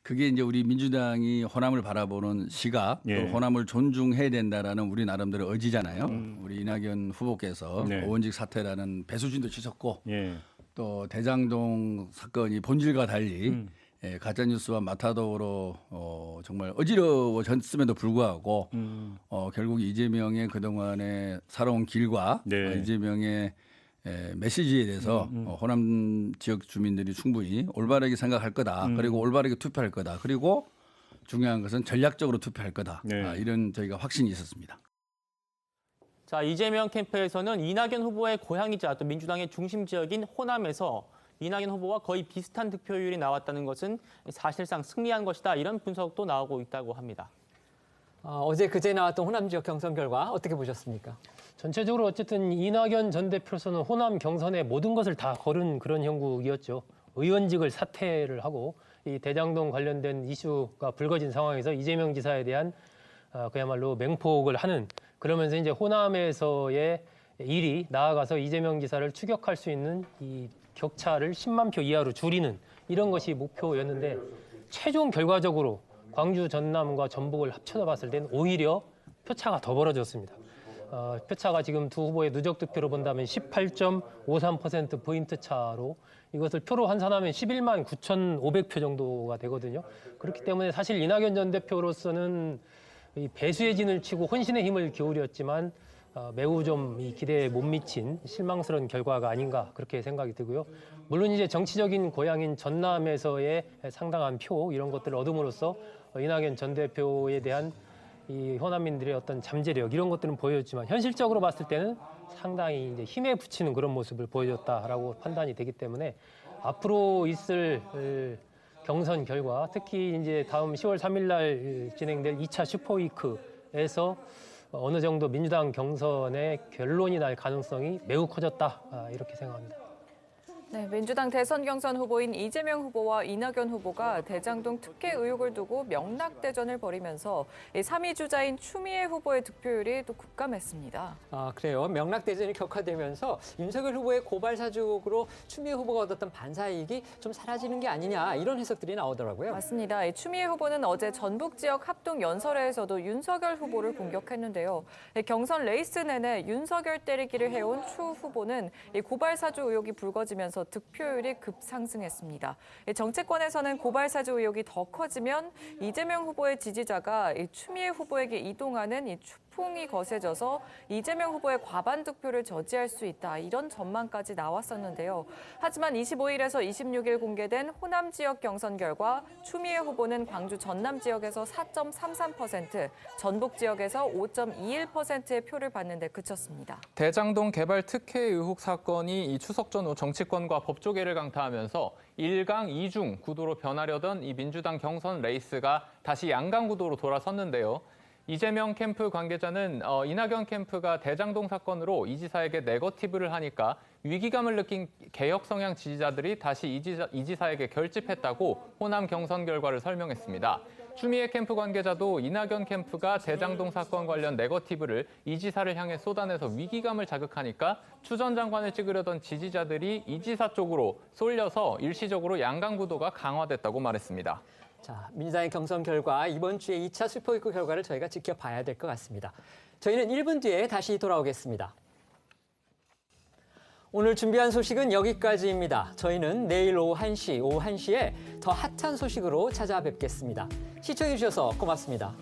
그게 이제 우리 민주당이 호남을 바라보는 시각, 예. 또 호남을 존중해야 된다라는 우리 나름대로 의지잖아요. 우리 이낙연 후보께서 네. 오원직 사퇴라는 배수진도 치셨고 예. 또 대장동 사건이 본질과 달리 가짜뉴스와 마타도로 정말 어지러워졌음에도 불구하고 결국 이재명의 그동안의 살아온 길과 네. 이재명의 메시지에 대해서 호남 지역 주민들이 충분히 올바르게 생각할 거다. 그리고 올바르게 투표할 거다. 그리고 중요한 것은 전략적으로 투표할 거다. 네. 이런 저희가 확신이 있었습니다. 자, 이재명 캠프에서는 이낙연 후보의 고향이자 또 민주당의 중심 지역인 호남에서 이낙연 후보와 거의 비슷한 득표율이 나왔다는 것은 사실상 승리한 것이다. 이런 분석도 나오고 있다고 합니다. 어제 그제 나왔던 호남 지역 경선 결과 어떻게 보셨습니까? 전체적으로 어쨌든 이낙연 전 대표로서는 호남 경선의 모든 것을 다 걸은 그런 형국이었죠. 의원직을 사퇴를 하고 이 대장동 관련된 이슈가 불거진 상황에서 이재명 지사에 대한 그야말로 맹폭을 하는, 그러면서 이제 호남에서의 일이 나아가서 이재명 지사를 추격할 수 있는 이 격차를 10만 표 이하로 줄이는 이런 것이 목표였는데 최종 결과적으로 광주 전남과 전북을 합쳐서 봤을 때는 오히려 표차가 더 벌어졌습니다. 표차가 지금 두 후보의 누적 득표로 본다면 18.53% 포인트 차로 이것을 표로 환산하면 11만 9,500표 정도가 되거든요. 그렇기 때문에 사실 이낙연 전 대표로서는 이 배수의 진을 치고 혼신의 힘을 기울였지만 매우 좀 이 기대에 못 미친 실망스러운 결과가 아닌가 그렇게 생각이 들고요. 물론 이제 정치적인 고향인 전남에서의 상당한 표 이런 것들을 얻음으로써 이낙연 전 대표에 대한 이 호남민들의 어떤 잠재력 이런 것들은 보여줬지만 현실적으로 봤을 때는 상당히 이제 힘에 부치는 그런 모습을 보여줬다라고 판단이 되기 때문에 앞으로 있을 경선 결과 특히 이제 다음 10월 3일 날 진행될 2차 슈퍼위크에서 어느 정도 민주당 경선의 결론이 날 가능성이 매우 커졌다 이렇게 생각합니다. 네, 민주당 대선 경선 후보인 이재명 후보와 이낙연 후보가 대장동 특혜 의혹을 두고 명락대전을 벌이면서 3위 주자인 추미애 후보의 득표율이 또 급감했습니다. 그래요. 명락대전이 격화되면서 윤석열 후보의 고발 사주로 추미애 후보가 얻었던 반사이익이 좀 사라지는 게 아니냐 이런 해석들이 나오더라고요. 맞습니다. 추미애 후보는 어제 전북 지역 합동 연설회에서도 윤석열 후보를 공격했는데요. 경선 레이스 내내 윤석열 때리기를 해온 추 후보는 고발 사주 의혹이 불거지면서 나오면서 득표율이 급상승했습니다. 정치권에서는 고발 사주 의혹이 더 커지면 이재명 후보의 지지자가 추미애 후보에게 이동하는 이 추풍이 거세져서 이재명 후보의 과반 득표를 저지할 수 있다. 이런 전망까지 나왔었는데요. 하지만 25일에서 26일 공개된 호남 지역 경선 결과 추미애 후보는 광주 전남 지역에서 4.33%, 전북 지역에서 5.21%의 표를 받는 데 그쳤습니다. 대장동 개발 특혜 의혹 사건이 이 추석 전후 정치권과 법조계를 강타하면서 1강 2중 구도로 변하려던 이 민주당 경선 레이스가 다시 양강 구도로 돌아섰는데요. 이재명 캠프 관계자는 이낙연 캠프가 대장동 사건으로 이 지사에게 네거티브를 하니까 위기감을 느낀 개혁 성향 지지자들이 다시 이 지사에게 결집했다고 호남 경선 결과를 설명했습니다. 추미애 캠프 관계자도 이낙연 캠프가 대장동 사건 관련 네거티브를 이 지사를 향해 쏟아내서 위기감을 자극하니까 추 전 장관을 찍으려던 지지자들이 이 지사 쪽으로 쏠려서 일시적으로 양강 구도가 강화됐다고 말했습니다. 자, 민주당의 경선 결과 이번 주에 2차 슈퍼위크 결과를 저희가 지켜봐야 될 것 같습니다. 저희는 1분 뒤에 다시 돌아오겠습니다. 오늘 준비한 소식은 여기까지입니다. 저희는 내일 오후 1시에 더 핫한 소식으로 찾아뵙겠습니다. 시청해 주셔서 고맙습니다.